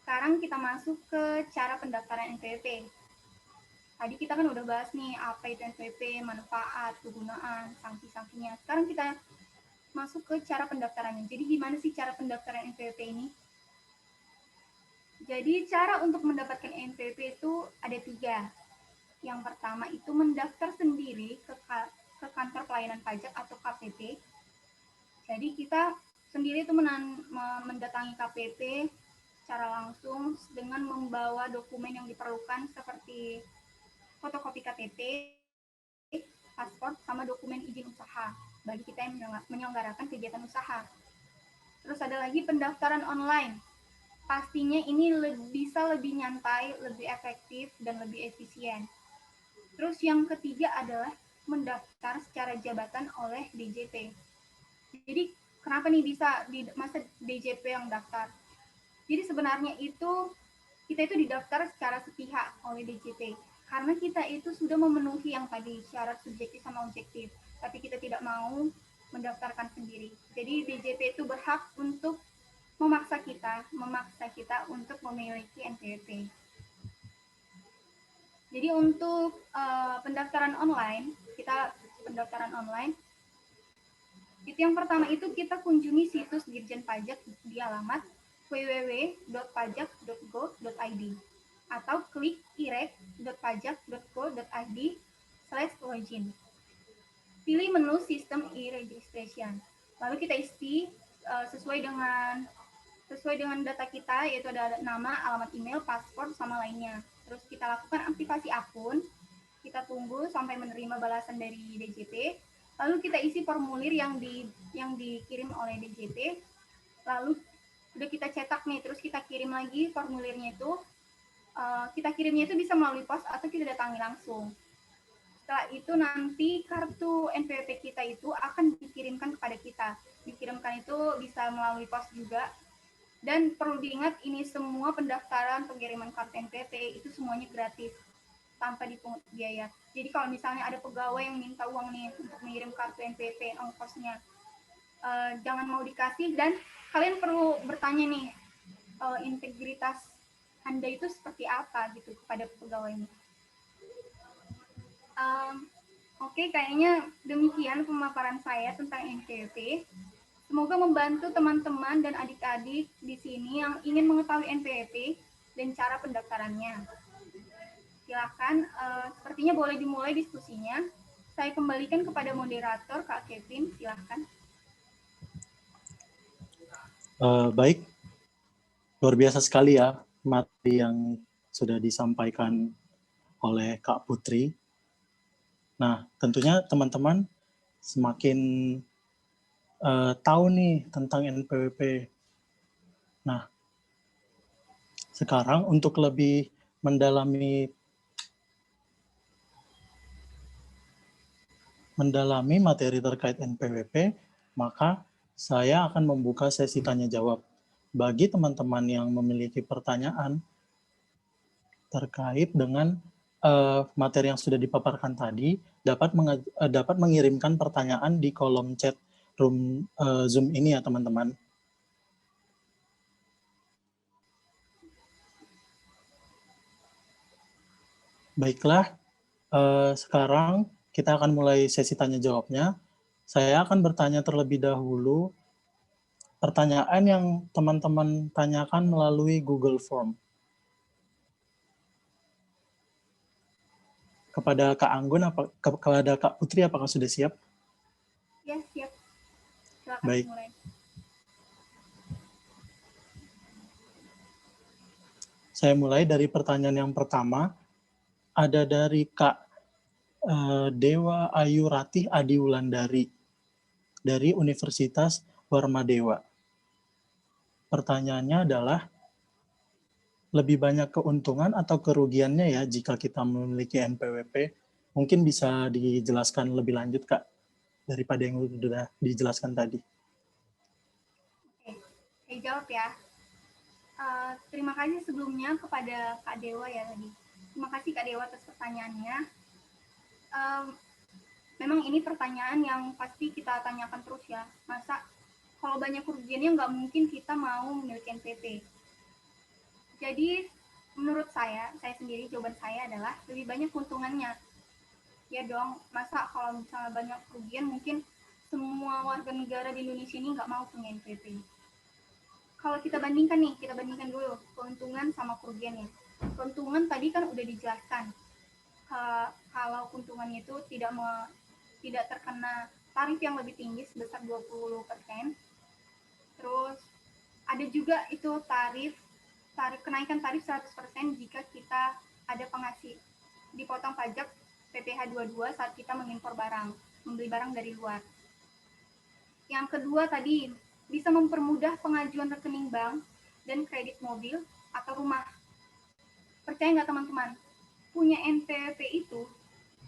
E: Sekarang kita masuk ke cara pendaftaran NPWP. Tadi kita kan udah bahas nih apa itu NPWP, manfaat, kegunaan, sanksi-sanksinya. Sekarang kita masuk ke cara pendaftarannya. Jadi gimana sih cara pendaftaran NPWP ini? Jadi cara untuk mendapatkan NPWP itu ada 3. Yang pertama itu mendaftar sendiri ke kantor pelayanan pajak atau KPP. Jadi kita sendiri itu mendatangi KPP secara langsung dengan membawa dokumen yang diperlukan seperti fotokopi KTP, paspor, sama dokumen izin usaha bagi kita yang menyelenggarakan kegiatan usaha. Terus ada lagi pendaftaran online. Pastinya ini bisa lebih nyantai, lebih efektif, dan lebih efisien. Terus yang ketiga adalah mendaftar secara jabatan oleh DJP. Jadi kenapa nih bisa masa DJP yang daftar? Jadi sebenarnya kita itu didaftar secara sepihak oleh DJP. Karena kita itu sudah memenuhi yang tadi syarat subjektif sama objektif, tapi kita tidak mau mendaftarkan sendiri. Jadi DJP itu berhak untuk memaksa kita untuk memiliki NPWP. Jadi untuk pendaftaran online, itu yang pertama itu kita kunjungi situs Dirjen Pajak di alamat www.pajak.go.id. atau klik irek.pajak.go.id/login. Pilih menu sistem e-registration. Lalu kita isi sesuai dengan data kita, yaitu ada nama, alamat email, paspor, sama lainnya. Terus kita lakukan aktivasi akun, kita tunggu sampai menerima balasan dari DJT, lalu kita isi formulir yang dikirim oleh DJT, lalu udah kita cetak nih, terus kita kirim lagi formulirnya itu, kita kirimnya itu bisa melalui pos atau kita datangi langsung. Setelah itu nanti kartu NPWP kita itu akan dikirimkan kepada kita. Dikirimkan itu bisa melalui pos juga. Dan perlu diingat ini semua pendaftaran pengiriman kartu NPWP itu semuanya gratis tanpa dipungut biaya. Jadi kalau misalnya ada pegawai yang minta uang nih untuk mengirim kartu NPWP ongkosnya, jangan mau dikasih, dan kalian perlu bertanya nih integritas Anda itu seperti apa gitu kepada pegawainya. Oke, kayaknya demikian pemaparan saya tentang NPWP. Semoga membantu teman-teman dan adik-adik di sini yang ingin mengetahui NPWP dan cara pendaftarannya. Silakan, sepertinya boleh dimulai diskusinya. Saya kembalikan kepada moderator, Kak Kevin, silakan.
C: Baik, luar biasa sekali ya materi yang sudah disampaikan oleh Kak Putri. Nah, tentunya teman-teman semakin tahu nih tentang NPWP. Nah, sekarang untuk lebih mendalami materi terkait NPWP, maka saya akan membuka sesi tanya jawab. Bagi teman-teman yang memiliki pertanyaan terkait dengan materi yang sudah dipaparkan tadi, dapat mengirimkan pertanyaan di kolom chat room Zoom ini ya teman-teman. Baiklah, sekarang kita akan mulai sesi tanya jawabnya. Saya akan bertanya terlebih dahulu pertanyaan yang teman-teman tanyakan melalui Google Form. Kepada Kak Anggun, kepada Kak Putri, apakah sudah siap?
E: Ya, siap. Silakan
C: Baik.
E: mulai.
C: Saya mulai dari pertanyaan yang pertama. Ada dari Kak Dewa Ayu Ratih Adi Wulandari dari Universitas Warmadewa. Pertanyaannya adalah, lebih banyak keuntungan atau kerugiannya ya jika kita memiliki NPWP? Mungkin bisa dijelaskan lebih lanjut, Kak, daripada yang sudah dijelaskan tadi.
E: Oke, saya jawab ya. Terima kasih sebelumnya kepada Kak Dewa ya tadi. Terima kasih Kak Dewa atas pertanyaannya. Memang ini pertanyaan yang pasti kita tanyakan terus ya. Masa kalau banyak kerugiannya nggak mungkin kita mau memiliki NPWP. Jadi menurut saya sendiri jawaban saya adalah lebih banyak keuntungannya. Ya dong, masa kalau misalnya banyak kerugian mungkin semua warga negara di Indonesia ini nggak mau punya NPWP. Kalau kita bandingkan dulu keuntungan sama kerugiannya. Keuntungan tadi kan udah dijelaskan. Kalau keuntungannya itu tidak terkena tarif yang lebih tinggi sebesar 20%. Terus ada juga itu kenaikan tarif 100% jika kita ada dipotong pajak PPh 22 saat kita membeli barang dari luar. Yang kedua tadi, bisa mempermudah pengajuan rekening bank dan kredit mobil atau rumah. Percaya nggak teman-teman? Punya NPWP itu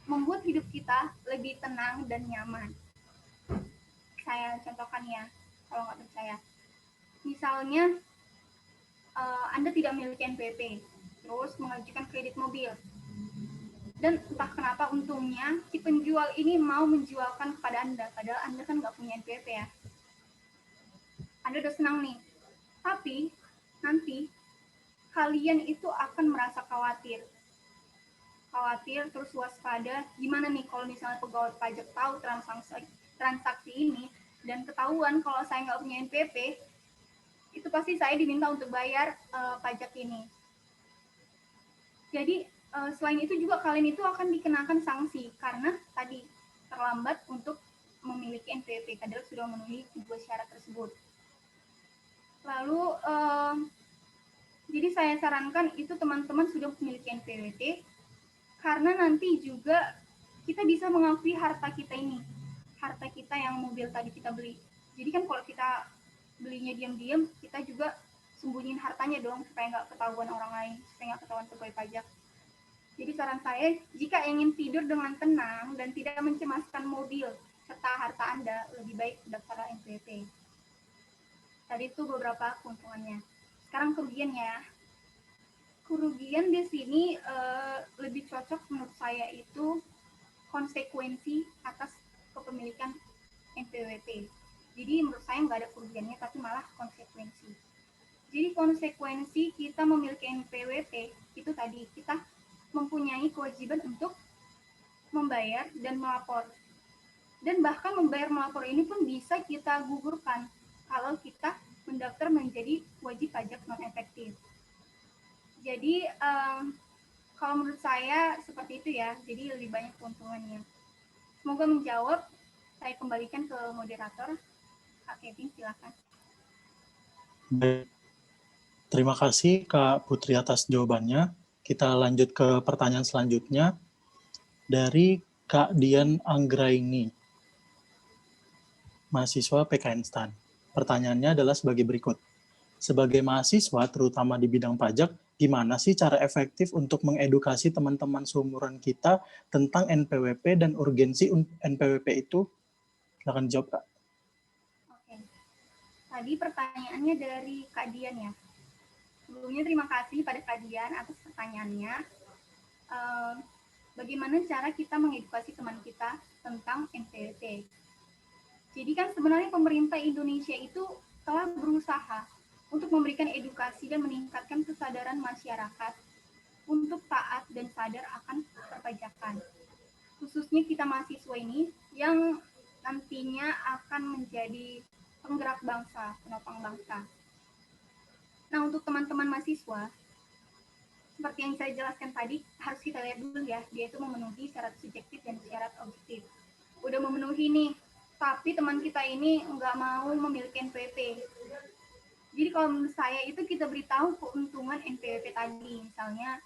E: membuat hidup kita lebih tenang dan nyaman. Saya contohkan ya, kalau nggak percaya. Misalnya, Anda tidak memiliki NPWP, terus mengajukan kredit mobil. Dan entah kenapa untungnya, si penjual ini mau menjualkan kepada Anda, padahal Anda kan nggak punya NPWP ya. Anda udah senang nih, tapi nanti kalian itu akan merasa khawatir terus waspada. Gimana nih kalau misalnya pegawai pajak tahu transaksi ini dan ketahuan kalau saya nggak punya NPWP, itu pasti saya diminta untuk bayar pajak ini. Jadi selain itu juga kalian itu akan dikenakan sanksi karena tadi terlambat untuk memiliki NPWP padahal sudah memenuhi kedua syarat tersebut. Lalu jadi saya sarankan itu teman-teman sudah memiliki NPWP karena nanti juga kita bisa mengakui harta kita ini, harta kita yang mobil tadi kita beli. Jadi kan kalau kita belinya diam-diam, kita juga sembunyiin hartanya dong supaya nggak ketahuan orang lain, supaya nggak ketahuan pegawai pajak. Jadi saran saya, jika ingin tidur dengan tenang dan tidak mencemaskan mobil serta harta Anda, lebih baik daftar NPWP. Tadi itu beberapa keuntungannya. Sekarang kerugiannya. Kerugian di sini lebih cocok menurut saya itu konsekuensi atas kepemilikan NPWP. Jadi menurut saya nggak ada kerugiannya, tapi malah konsekuensi. Jadi konsekuensi kita memiliki NPWP itu tadi kita mempunyai kewajiban untuk membayar dan melapor. Dan bahkan membayar melapor ini pun bisa kita gugurkan kalau kita mendaftar menjadi wajib pajak non-efektif. Jadi kalau menurut saya seperti itu ya, jadi lebih banyak keuntungannya. Semoga menjawab. Saya kembalikan ke moderator. Kak Kevin, silakan.
C: Baik. Terima kasih Kak Putri atas jawabannya. Kita lanjut ke pertanyaan selanjutnya dari Kak Dian Anggraini, mahasiswa PKN STAN. Pertanyaannya adalah sebagai berikut. Sebagai mahasiswa, terutama di bidang pajak, gimana sih cara efektif untuk mengedukasi teman-teman seumuran kita tentang NPWP dan urgensi NPWP itu? Silakan jawab, Kak.
E: Oke. Tadi pertanyaannya dari Kak Dian ya. Sebelumnya terima kasih pada Kak Dian atas pertanyaannya. Bagaimana cara kita mengedukasi teman kita tentang NPWP? Jadi kan sebenarnya pemerintah Indonesia itu telah berusaha untuk memberikan edukasi dan meningkatkan kesadaran masyarakat untuk taat dan sadar akan perpajakan. Khususnya kita mahasiswa ini yang nantinya akan menjadi penggerak bangsa, penopang bangsa. Nah, untuk teman-teman mahasiswa, seperti yang saya jelaskan tadi, harus kita lihat dulu ya, dia itu memenuhi syarat subjektif dan syarat objektif. Udah memenuhi nih, tapi teman kita ini nggak mau memiliki NPWP. Jadi kalau menurut saya itu kita beritahu keuntungan NPWP tadi, misalnya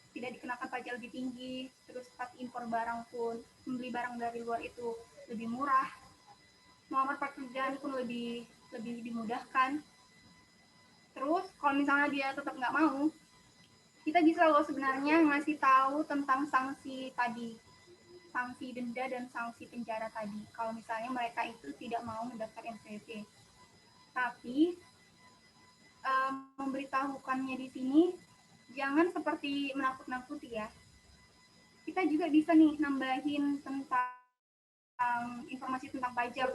E: tidak dikenakan pajak lebih tinggi, terus pas impor barang pun, membeli barang dari luar itu lebih murah, melamar pekerjaan pun lebih dimudahkan. Terus kalau misalnya dia tetap nggak mau, kita bisa loh sebenarnya ngasih tahu tentang sanksi tadi, sanksi denda dan sanksi penjara tadi. Kalau misalnya mereka itu tidak mau mendaftar NPWP. Tapi memberitahukannya di sini jangan seperti menakut-nakuti ya. Kita juga bisa nih nambahin tentang informasi tentang pajak.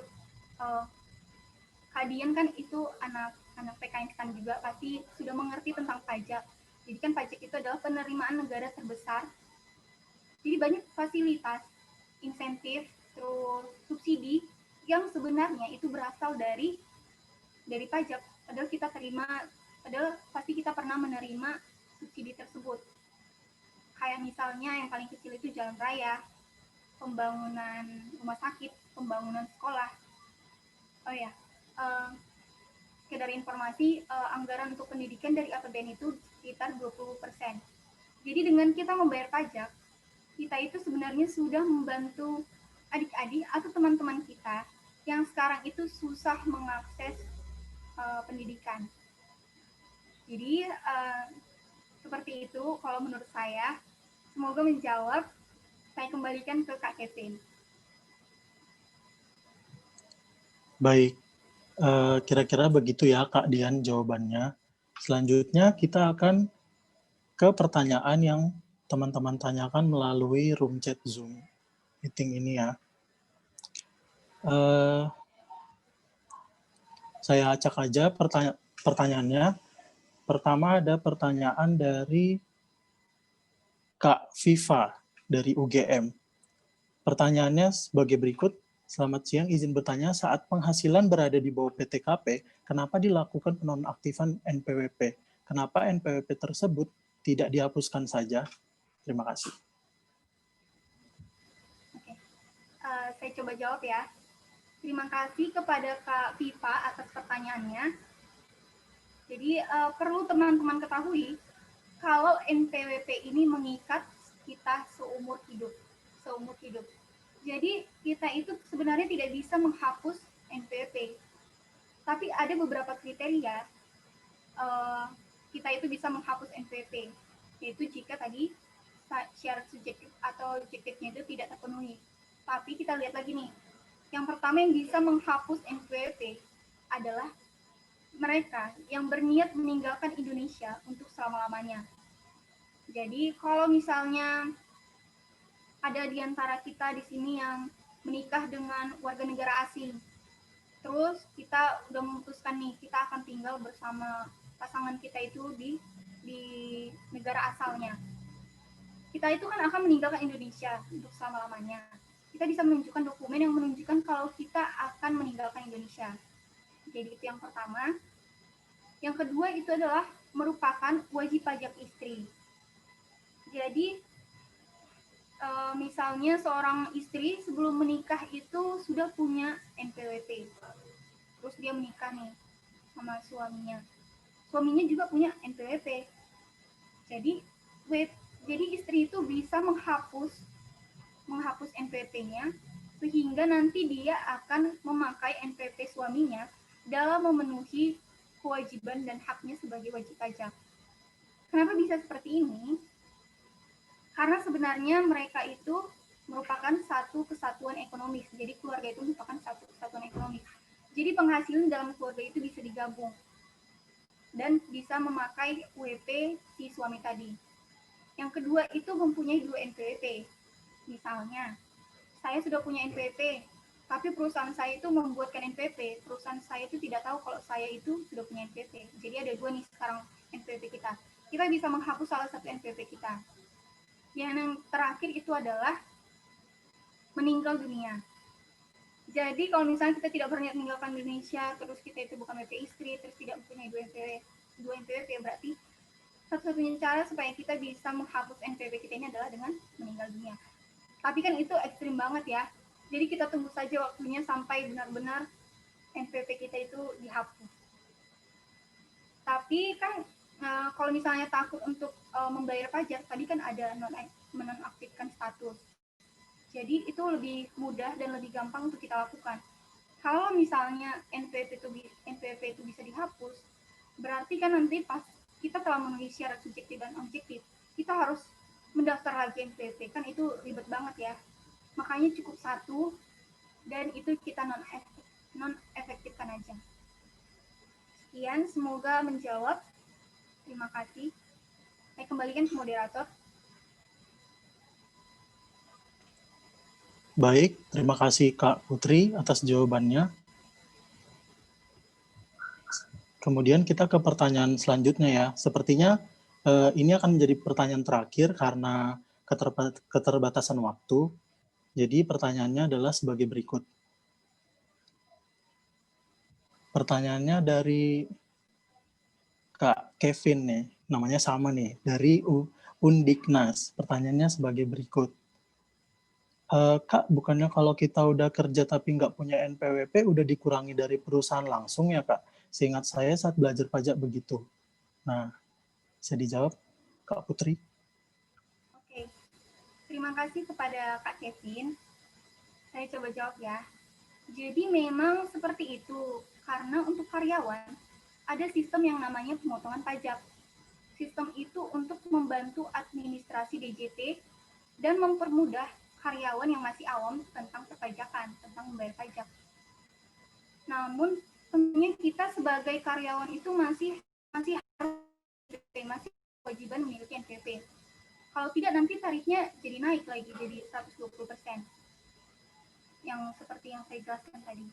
E: Kak Dian kan itu anak PKN STAN juga, pasti sudah mengerti tentang pajak. Jadi kan pajak itu adalah penerimaan negara terbesar. Jadi banyak fasilitas, insentif, terus subsidi yang sebenarnya itu berasal dari pajak. Padahal pasti kita pernah menerima subsidi tersebut. Kayak misalnya yang paling kecil itu jalan raya, pembangunan rumah sakit, pembangunan sekolah. Oh ya, sekedar informasi, anggaran untuk pendidikan dari APBN itu sekitar 20%. Jadi dengan kita membayar pajak, kita itu sebenarnya sudah membantu adik-adik atau teman-teman kita yang sekarang itu susah mengakses pendidikan. Jadi seperti itu kalau menurut saya. Semoga menjawab. Saya kembalikan ke Kak Kevin.
C: Baik, kira-kira begitu ya Kak Dian jawabannya. Selanjutnya kita akan ke pertanyaan yang teman-teman tanyakan melalui room chat Zoom meeting ini ya. Saya acak aja pertanyaannya. Pertama ada pertanyaan dari Kak Viva dari UGM. Pertanyaannya sebagai berikut. Selamat siang, izin bertanya, saat penghasilan berada di bawah PTKP, kenapa dilakukan penonaktifan NPWP? Kenapa NPWP tersebut tidak dihapuskan saja? Terima kasih.
E: Oke. Saya coba jawab ya. Terima kasih kepada Kak Viva atas pertanyaannya. Jadi perlu teman-teman ketahui kalau NPWP ini mengikat kita seumur hidup. Jadi kita itu sebenarnya tidak bisa menghapus NPWP. Tapi ada beberapa kriteria kita itu bisa menghapus NPWP, yaitu jika tadi syarat subjektif atau objektifnya itu tidak terpenuhi. Tapi kita lihat lagi nih, yang pertama yang bisa menghapus NPWP adalah mereka yang berniat meninggalkan Indonesia untuk selama-lamanya. Jadi kalau misalnya ada di antara kita di sini yang menikah dengan warga negara asing, terus kita udah memutuskan nih kita akan tinggal bersama pasangan kita itu di negara asalnya. Kita itu kan akan meninggalkan Indonesia untuk selama-lamanya. Kita bisa menunjukkan dokumen yang menunjukkan kalau kita akan meninggalkan Indonesia. Jadi itu yang pertama. Yang kedua itu adalah merupakan wajib pajak istri. Jadi misalnya seorang istri sebelum menikah itu sudah punya NPWP. Terus dia menikah nih sama suaminya. Suaminya juga punya NPWP. Jadi istri itu bisa menghapus NPWP-nya sehingga nanti dia akan memakai NPWP suaminya dalam memenuhi kewajiban dan haknya sebagai wajib pajak. Kenapa bisa seperti ini? Karena sebenarnya mereka itu merupakan satu kesatuan ekonomis. Jadi keluarga itu merupakan satu kesatuan ekonomis. Jadi penghasilan dalam keluarga itu bisa digabung dan bisa memakai UWP si suami tadi. Yang kedua itu mempunyai 2 NPWP. Misalnya, saya sudah punya NPWP, tapi perusahaan saya itu membuatkan NPWP. Perusahaan saya itu tidak tahu kalau saya itu sudah punya NPWP. Jadi ada 2 nih sekarang NPWP kita. Kita bisa menghapus salah satu NPWP kita. Yang terakhir itu adalah meninggal dunia. Jadi kalau misalnya kita tidak berniat meninggalkan Indonesia, terus kita itu bukan WP istri, terus tidak mempunyai 2 NPWP, berarti satu-satunya cara supaya kita bisa menghapus NPWP kita ini adalah dengan meninggal dunia. Tapi kan itu ekstrim banget ya. Jadi kita tunggu saja waktunya sampai benar-benar NPWP kita itu dihapus. Tapi kan kalau misalnya takut untuk membayar pajak, tadi kan ada menonaktifkan status. Jadi itu lebih mudah dan lebih gampang untuk kita lakukan. Kalau misalnya NPWP itu bisa dihapus, berarti kan nanti pas kita telah memenuhi syarat subjektif dan objektif, kita harus mendaftar lagi NPWP, kan itu ribet banget ya. Makanya cukup 1 dan itu kita non-efektifkan aja. Sekian, semoga menjawab. Terima kasih. Saya kembalikan ke moderator.
C: Baik, terima kasih Kak Putri atas jawabannya. Kemudian kita ke pertanyaan selanjutnya ya. Sepertinya ini akan menjadi pertanyaan terakhir karena keterbatasan waktu. Jadi pertanyaannya adalah sebagai berikut. Pertanyaannya dari Kak Kevin nih, namanya sama nih, dari Undiknas. Pertanyaannya sebagai berikut. Kak, bukannya kalau kita udah kerja tapi nggak punya NPWP, udah dikurangi dari perusahaan langsung ya Kak? Seingat saya saat belajar pajak begitu. Nah, bisa dijawab Kak Putri?
E: Oke, terima kasih kepada Kak Kevin. Saya coba jawab ya. Jadi memang seperti itu, karena untuk karyawan ada sistem yang namanya pemotongan pajak. Sistem itu untuk membantu administrasi DJT dan mempermudah karyawan yang masih awam tentang perpajakan, tentang membayar pajak. Namun tentunya kita sebagai karyawan itu masih kewajiban memiliki NPWP. Kalau tidak nanti tarifnya jadi naik lagi jadi 120%. Yang seperti yang saya jelaskan tadi.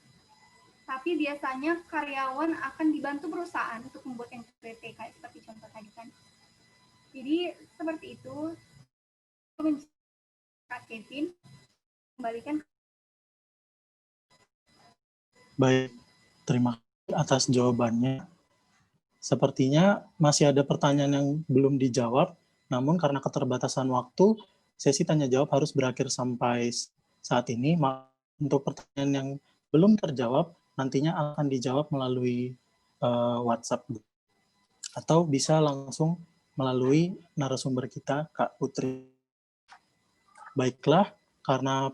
E: Tapi biasanya karyawan akan dibantu perusahaan untuk membuat NPWP kayak seperti contoh tadi kan. Jadi seperti itu. Kak Kevin, kembalikan.
C: Baik, terima kasih atas jawabannya. sepertinya masih ada pertanyaan yang belum dijawab, namun karena keterbatasan waktu, sesi tanya jawab harus berakhir sampai saat ini. Untuk pertanyaan yang belum terjawab, nantinya akan dijawab melalui WhatsApp atau bisa langsung melalui narasumber kita, Kak Putri. Baiklah, karena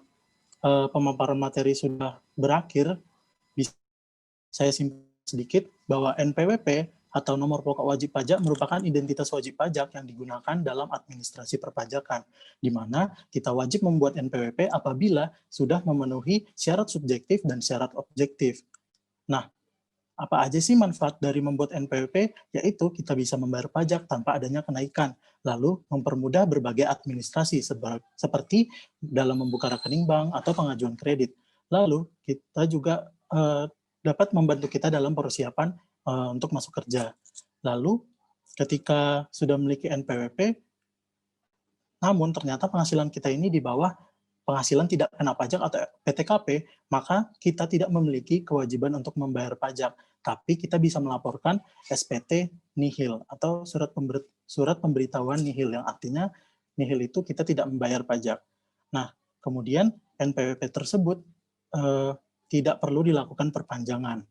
C: pemaparan materi sudah berakhir, saya simpulkan sedikit bahwa NPWP atau nomor pokok wajib pajak merupakan identitas wajib pajak yang digunakan dalam administrasi perpajakan, di mana kita wajib membuat NPWP apabila sudah memenuhi syarat subjektif dan syarat objektif. Nah, apa aja sih manfaat dari membuat NPWP? Yaitu kita bisa membayar pajak tanpa adanya kenaikan, lalu mempermudah berbagai administrasi seperti dalam membuka rekening bank atau pengajuan kredit. Lalu kita juga dapat membantu kita dalam persiapan untuk masuk kerja. Lalu ketika sudah memiliki NPWP, namun ternyata penghasilan kita ini di bawah penghasilan tidak kena pajak atau PTKP, maka kita tidak memiliki kewajiban untuk membayar pajak, tapi kita bisa melaporkan SPT nihil atau surat pemberitahuan nihil, yang artinya nihil itu kita tidak membayar pajak. Nah, kemudian NPWP tersebut tidak perlu dilakukan perpanjangan.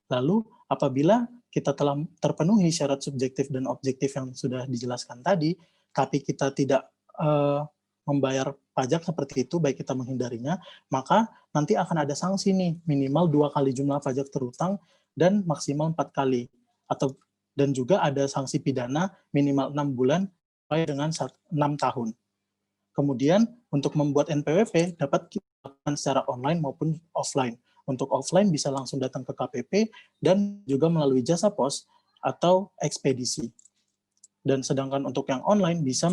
C: Lalu apabila kita telah terpenuhi syarat subjektif dan objektif yang sudah dijelaskan tadi, tapi kita tidak membayar pajak seperti itu, baik kita menghindarinya, maka nanti akan ada sanksi nih, minimal 2 kali jumlah pajak terutang dan maksimal 4 kali. Dan juga ada sanksi pidana minimal 6 bulan sampai dengan 6 tahun. Kemudian untuk membuat NPWP dapat kita lakukan secara online maupun offline. Untuk offline bisa langsung datang ke KPP dan juga melalui jasa pos atau ekspedisi. Dan sedangkan untuk yang online bisa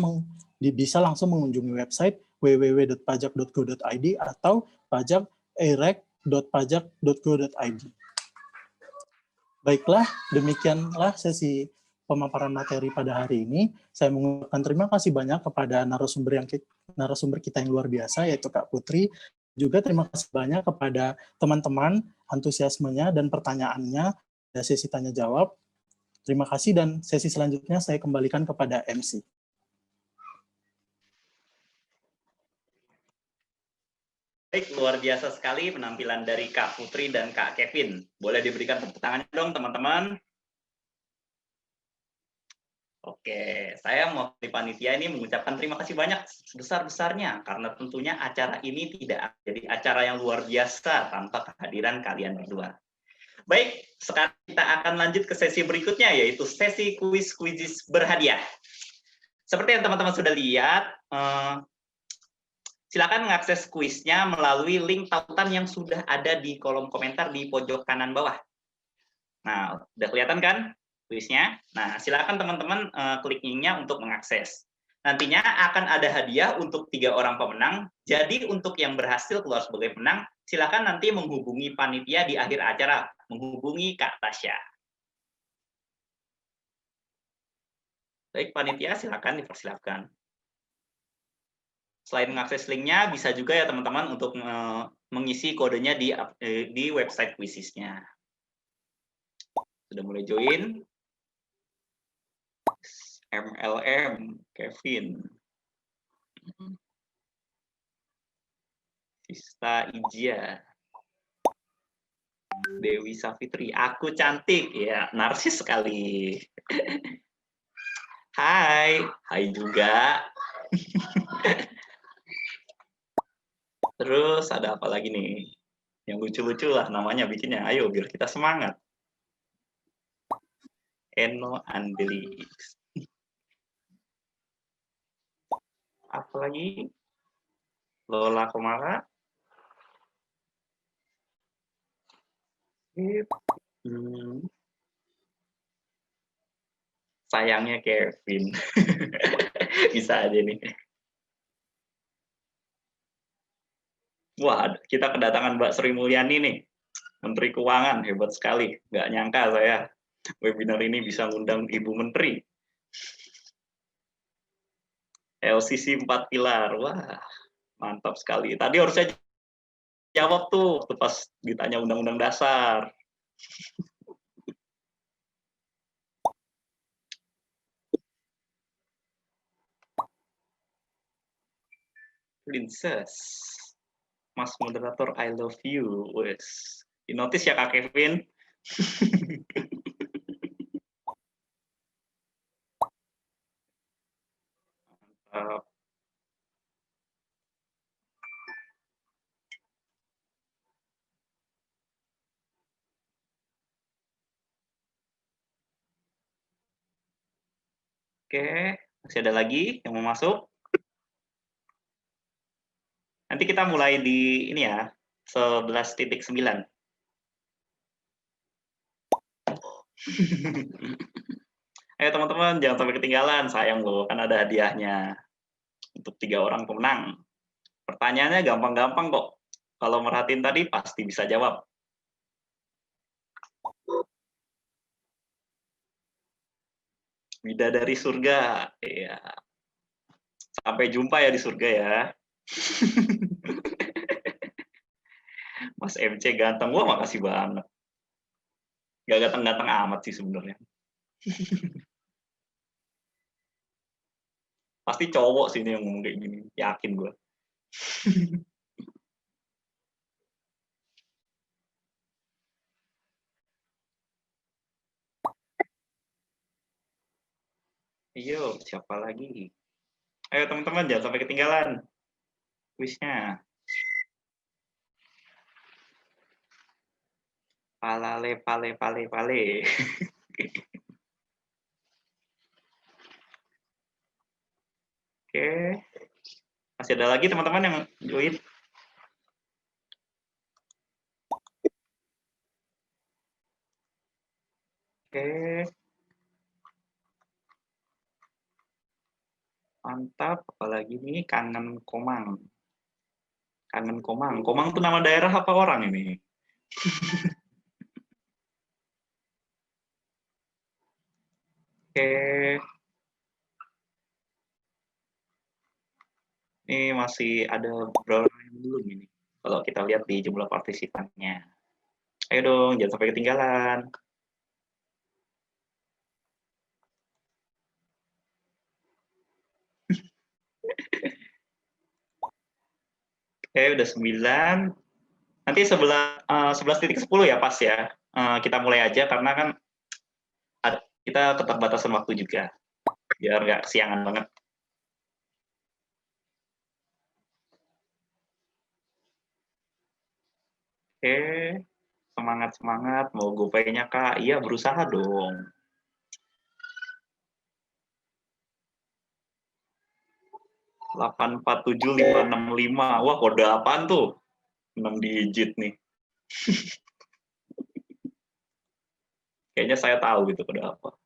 C: langsung mengunjungi website www.pajak.go.id atau pajak.erek.pajak.go.id. Baiklah, demikianlah sesi pemaparan materi pada hari ini. Saya mengucapkan terima kasih banyak kepada narasumber kita yang luar biasa, yaitu Kak Putri. Juga terima kasih banyak kepada teman-teman antusiasmenya dan pertanyaannya pada sesi tanya jawab. Terima kasih, dan sesi selanjutnya saya kembalikan kepada MC.
B: Baik, luar biasa sekali penampilan dari Kak Putri dan Kak Kevin. Boleh diberikan tepuk tangannya dong, teman-teman. Oke, saya mau di panitia ini mengucapkan terima kasih banyak sebesar-besarnya, karena tentunya acara ini tidak jadi acara yang luar biasa tanpa kehadiran kalian berdua. Baik, sekarang kita akan lanjut ke sesi berikutnya, yaitu sesi kuis-kuisis berhadiah. Seperti yang teman-teman sudah lihat, silakan mengakses kuisnya melalui link tautan yang sudah ada di kolom komentar di pojok kanan bawah. Nah, udah kelihatan kan kuisnya? Nah, silakan teman-teman klik linknya untuk mengakses. Nantinya akan ada hadiah untuk 3 orang pemenang. Jadi untuk yang berhasil keluar sebagai pemenang, silakan nanti menghubungi panitia di akhir acara, menghubungi Kak Tasya. Baik, panitia silakan dipersilakan. Selain mengakses linknya, bisa juga ya teman-teman untuk mengisi kodenya di website kuisisnya. Sudah mulai join? MLM, Kevin. Sista Ijia. Dewi Savitri, aku cantik. Ya, narsis sekali. Hai, hai juga. Terus ada apa lagi nih? Yang lucu-lucu lah namanya bikinnya. Ayo, biar kita semangat. Eno Andelix. Apa lagi? Lola Komara. Sayangnya Kevin. Bisa aja nih. Wah, kita kedatangan Mbak Sri Mulyani nih. Menteri Keuangan, hebat sekali. Nggak nyangka saya webinar ini bisa ngundang Ibu Menteri. LCC 4 pilar, wah mantap sekali. Tadi harus saya jawab tuh pas ditanya undang-undang dasar. Princess. Mas moderator, I love you. Wes. Di notice ya Kak Kevin. Mantap. Oke, masih ada lagi yang mau masuk? Nanti kita mulai di ini ya, 11.9. Ayo teman-teman, jangan sampai ketinggalan. Sayang loh, kan ada hadiahnya untuk 3 orang pemenang. Pertanyaannya gampang-gampang kok. Kalau merhatiin tadi pasti bisa jawab. Bidadari surga. Iya. Sampai jumpa ya di surga ya. Mas MC ganteng. Wah, makasih banget. Gak ganteng-ganteng amat sih sebenarnya. Pasti cowok sih ini yang ngomong kayak gini. Yakin gue. Yo, siapa lagi? Ayo teman-teman, jangan sampai ketinggalan kuisnya. Palale, pale, pale, pale. Oke. Masih ada lagi teman-teman yang join? Oke. Mantap, apalagi nih Kangen Komang. Kangen Komang. Komang tuh nama daerah apa orang ini? Oke. Ini masih ada beberapa yang belum ini. Kalau kita lihat di jumlah partisipannya. Ayo dong, jangan sampai ketinggalan. Oke, udah 9. Nanti 11.10 ya pas ya. Kita mulai aja karena kan kita keterbatasan waktu juga. Biar nggak kesiangan banget. Oke, semangat-semangat. Mau GoPay-nya, Kak? Iya, berusaha dong. Delapan 847 565. Wah, kode apaan tuh? 6 digit nih. Kayaknya saya tahu gitu kode apa.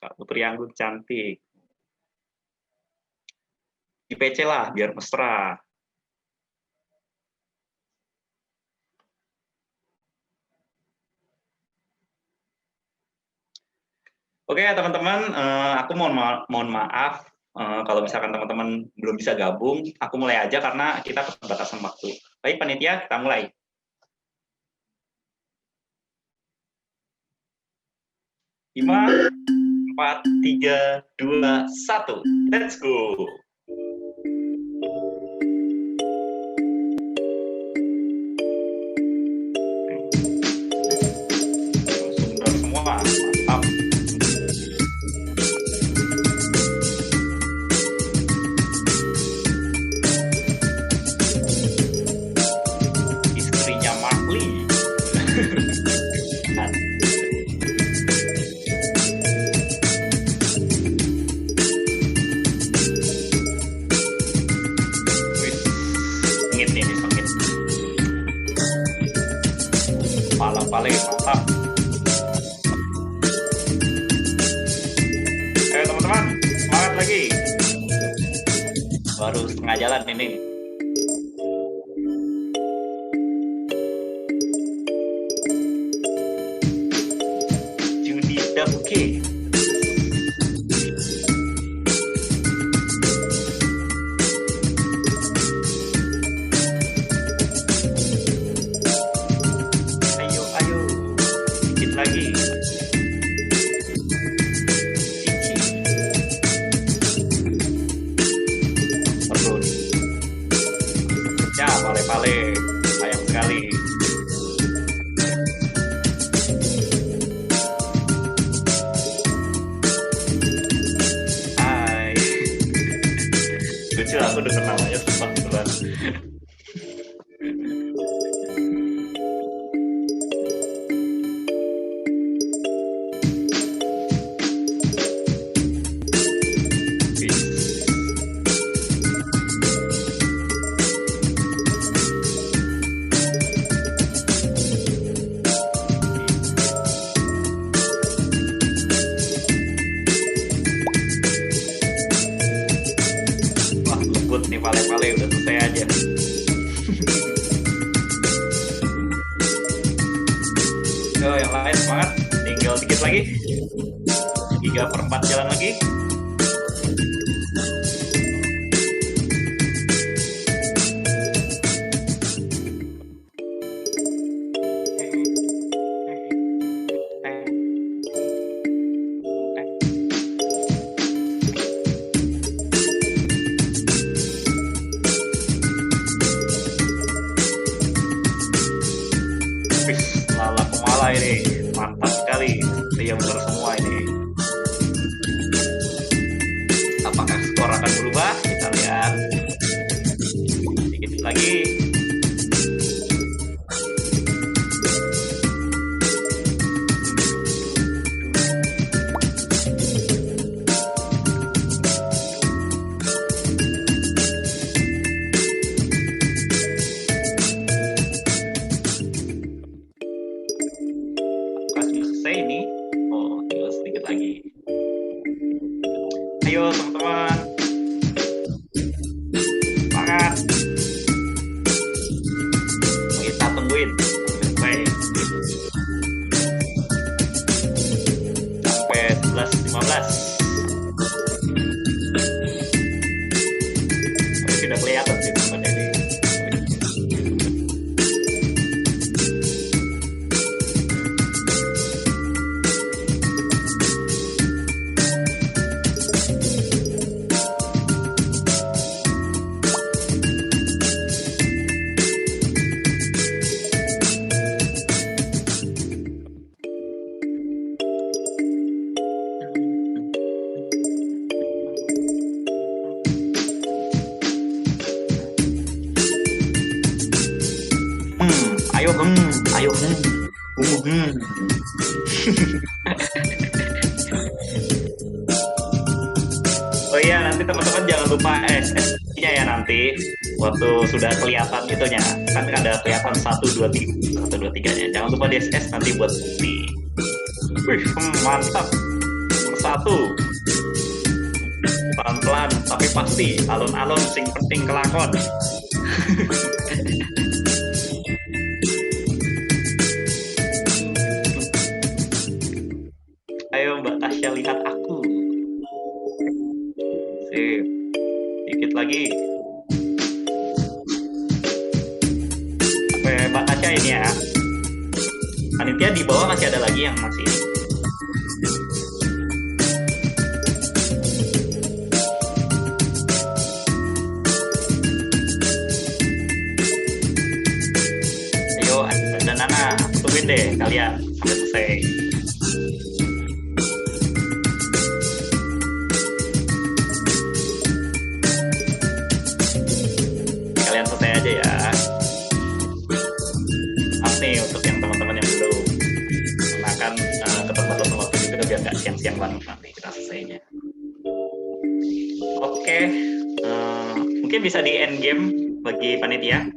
B: Kak Putri Anggun cantik. IPC lah, biar mesra. Oke teman-teman, aku mohon maaf kalau misalkan teman-teman belum bisa gabung, aku mulai aja karena kita keterbatasan waktu. Baik panitia, kita mulai. Lima, 4, 3, 2, 1, let's go. Sumber semua, mantap. Istrinya Marley. Paling mantap. Ayo teman-teman, semangat lagi. Baru setengah jalan ini. Judi Dabuke. aku dengar namanya susah beneran. Wah, lembut nih pale-pale, udah selesai aja. Yo, yang lain semangat, tinggal dikit lagi. 3/4 jalan lagi. Lala Kumala ini mantap sekali, dia benar semua ini. Apakah skor akan berubah? Kita lihat sedikit lagi. Apakah sudah selesai ini? Oh, tinggal sedikit lagi. Ayo teman-teman, semangat. Kita tungguin sampai 11:15. Tapi sudah kelihatan sih teman ini. Ayo ayo Oh iya, nanti teman-teman jangan lupa SS-nya ya nanti waktu sudah kelihatan itunya. Kan ada kelihatan 1, 2, 3, 1, 2, 3-nya. Jangan lupa di SS nanti buat bukti. Wih, mantap. Nomor 1. Pelan-pelan tapi pasti, alon-alon sing penting kelakon. Ayo Mbak Tasya lihat aku. Sip. Dikit lagi. Sampai Mbak Tasya ini ya. Panitia di bawah masih ada lagi yang masih. Ayo, dan Nana, tungguin deh kalian sampai selesai. Kalian selesai aja ya. Maaf nih untuk yang teman-teman yang belum gunakan keterbatasan waktu juga biar nggak siang-siang banget nanti kita selesainya. Oke, mungkin bisa di end game bagi panitia.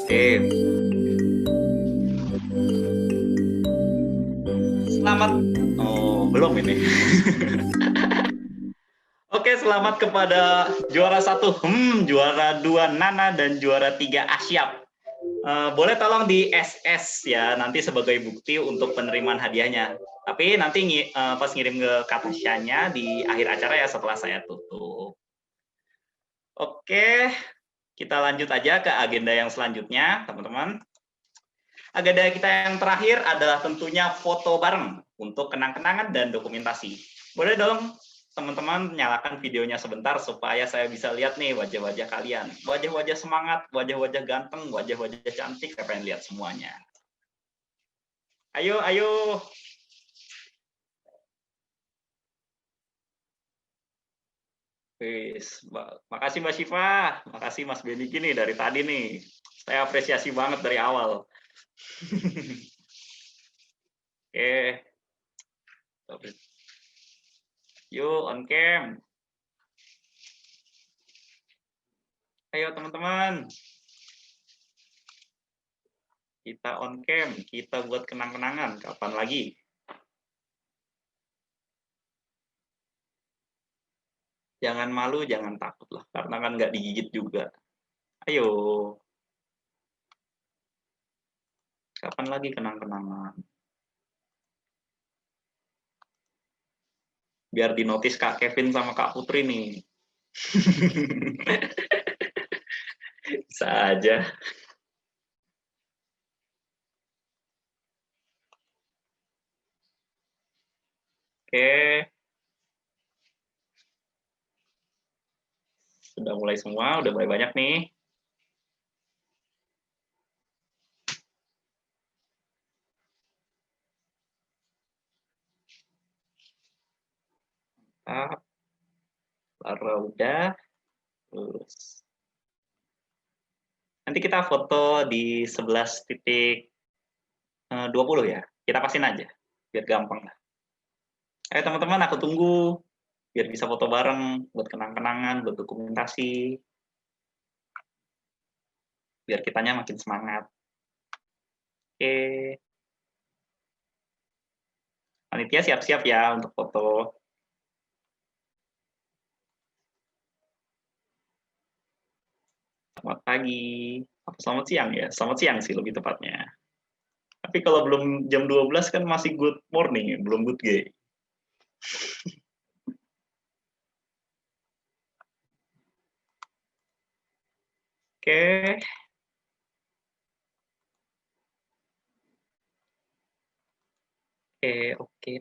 B: Oke. Selamat. Oh, belum ini. Oke, selamat kepada juara 1 juara 2 Nana dan juara 3 Asyap. Boleh tolong di SS ya nanti sebagai bukti untuk penerimaan hadiahnya. Tapi nanti pas ngirim ke Katasyanya di akhir acara ya setelah saya tutup. Oke. Kita lanjut aja ke agenda yang selanjutnya, teman-teman. Agenda kita yang terakhir adalah tentunya foto bareng untuk kenang-kenangan dan dokumentasi. Boleh dong teman-teman nyalakan videonya sebentar supaya saya bisa lihat nih wajah-wajah kalian. Wajah-wajah semangat, wajah-wajah ganteng, wajah-wajah cantik, saya pengen lihat semuanya. Ayo, ayo. Wis, makasih Mbak Syifa, makasih Mas Beni gini dari tadi nih. Saya apresiasi banget dari awal. Oke. Yuk, on cam. Ayo teman-teman. Kita on cam, kita buat kenang-kenangan. Kapan lagi? Jangan malu, jangan takut lah. Karena kan nggak digigit juga. Ayo. Kapan lagi kenang-kenangan? Biar dinotis Kak Kevin sama Kak Putri nih. Bisa aja. Oke. Sudah mulai semua, udah mulai banyak nih. Baru udah. Terus. Nanti kita foto di 11.20 ya. Kita pasin aja, biar gampang lah. Ayo teman-teman, aku tunggu. Biar bisa foto bareng, buat kenang-kenangan, buat dokumentasi. Biar kitanya makin semangat. Oke. Panitia siap-siap ya untuk foto. Selamat pagi. Apa selamat siang ya? Selamat siang sih lebih tepatnya. Tapi kalau belum jam 12 kan masih good morning, belum good day. Oke.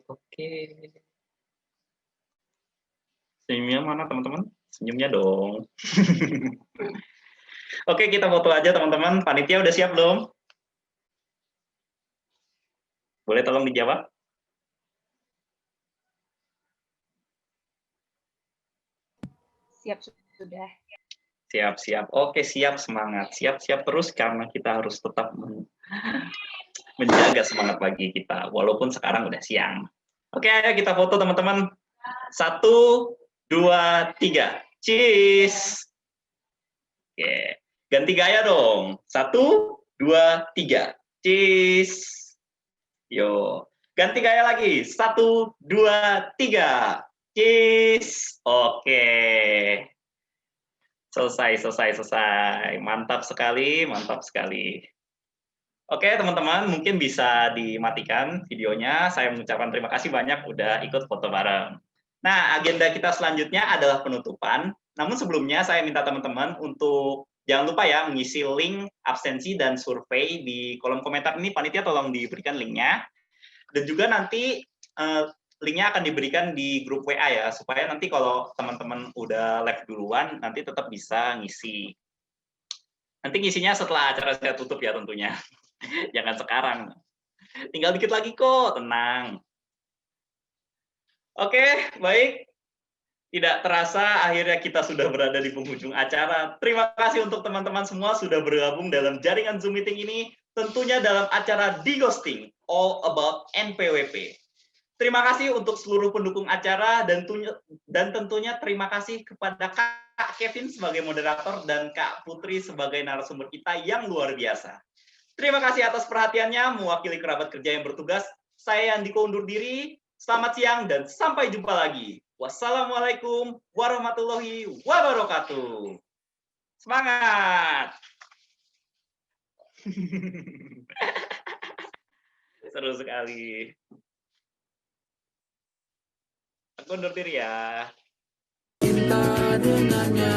B: Oke. Senyumnya mana teman-teman? Senyumnya dong. Oke, kita foto aja teman-teman. Panitia udah siap belum? Boleh tolong dijawab?
D: Siap sudah.
B: Siap. Oke, siap, semangat. Siap terus karena kita harus tetap menjaga semangat pagi kita, walaupun sekarang udah siang. Oke, ayo kita foto teman-teman. 1, 2, 3. Cheese. Oke, ganti gaya dong. 1, 2, 3. Cheese. Yo, ganti gaya lagi. 1, 2, 3. Cheese. Oke. Selesai. Mantap sekali. Oke, teman-teman, mungkin bisa dimatikan videonya. Saya mengucapkan terima kasih banyak udah ikut foto bareng. Nah, agenda kita selanjutnya adalah penutupan. Namun sebelumnya saya minta teman-teman untuk jangan lupa ya mengisi link absensi dan survei di kolom komentar ini. Panitia tolong diberikan linknya. Dan juga nanti linknya akan diberikan di grup WA ya, supaya nanti kalau teman-teman udah live duluan, nanti tetap bisa ngisi. Nanti ngisinya setelah acara saya tutup ya tentunya. Jangan sekarang. Tinggal dikit lagi kok, tenang. Oke, baik. Tidak terasa akhirnya kita sudah berada di penghujung acara. Terima kasih untuk teman-teman semua sudah bergabung dalam jaringan Zoom meeting ini, tentunya dalam acara Di-Ghosting, All About NPWP. Terima kasih untuk seluruh pendukung acara dan tentunya terima kasih kepada Kak Kevin sebagai moderator dan Kak Putri sebagai narasumber kita yang luar biasa. Terima kasih atas perhatiannya mewakili kerabat kerja yang bertugas. Saya Andiko undur diri. Selamat siang dan sampai jumpa lagi. Wassalamualaikum warahmatullahi wabarakatuh. Semangat! Seru sekali. Aku undur diri ya.
A: Cinta dengannya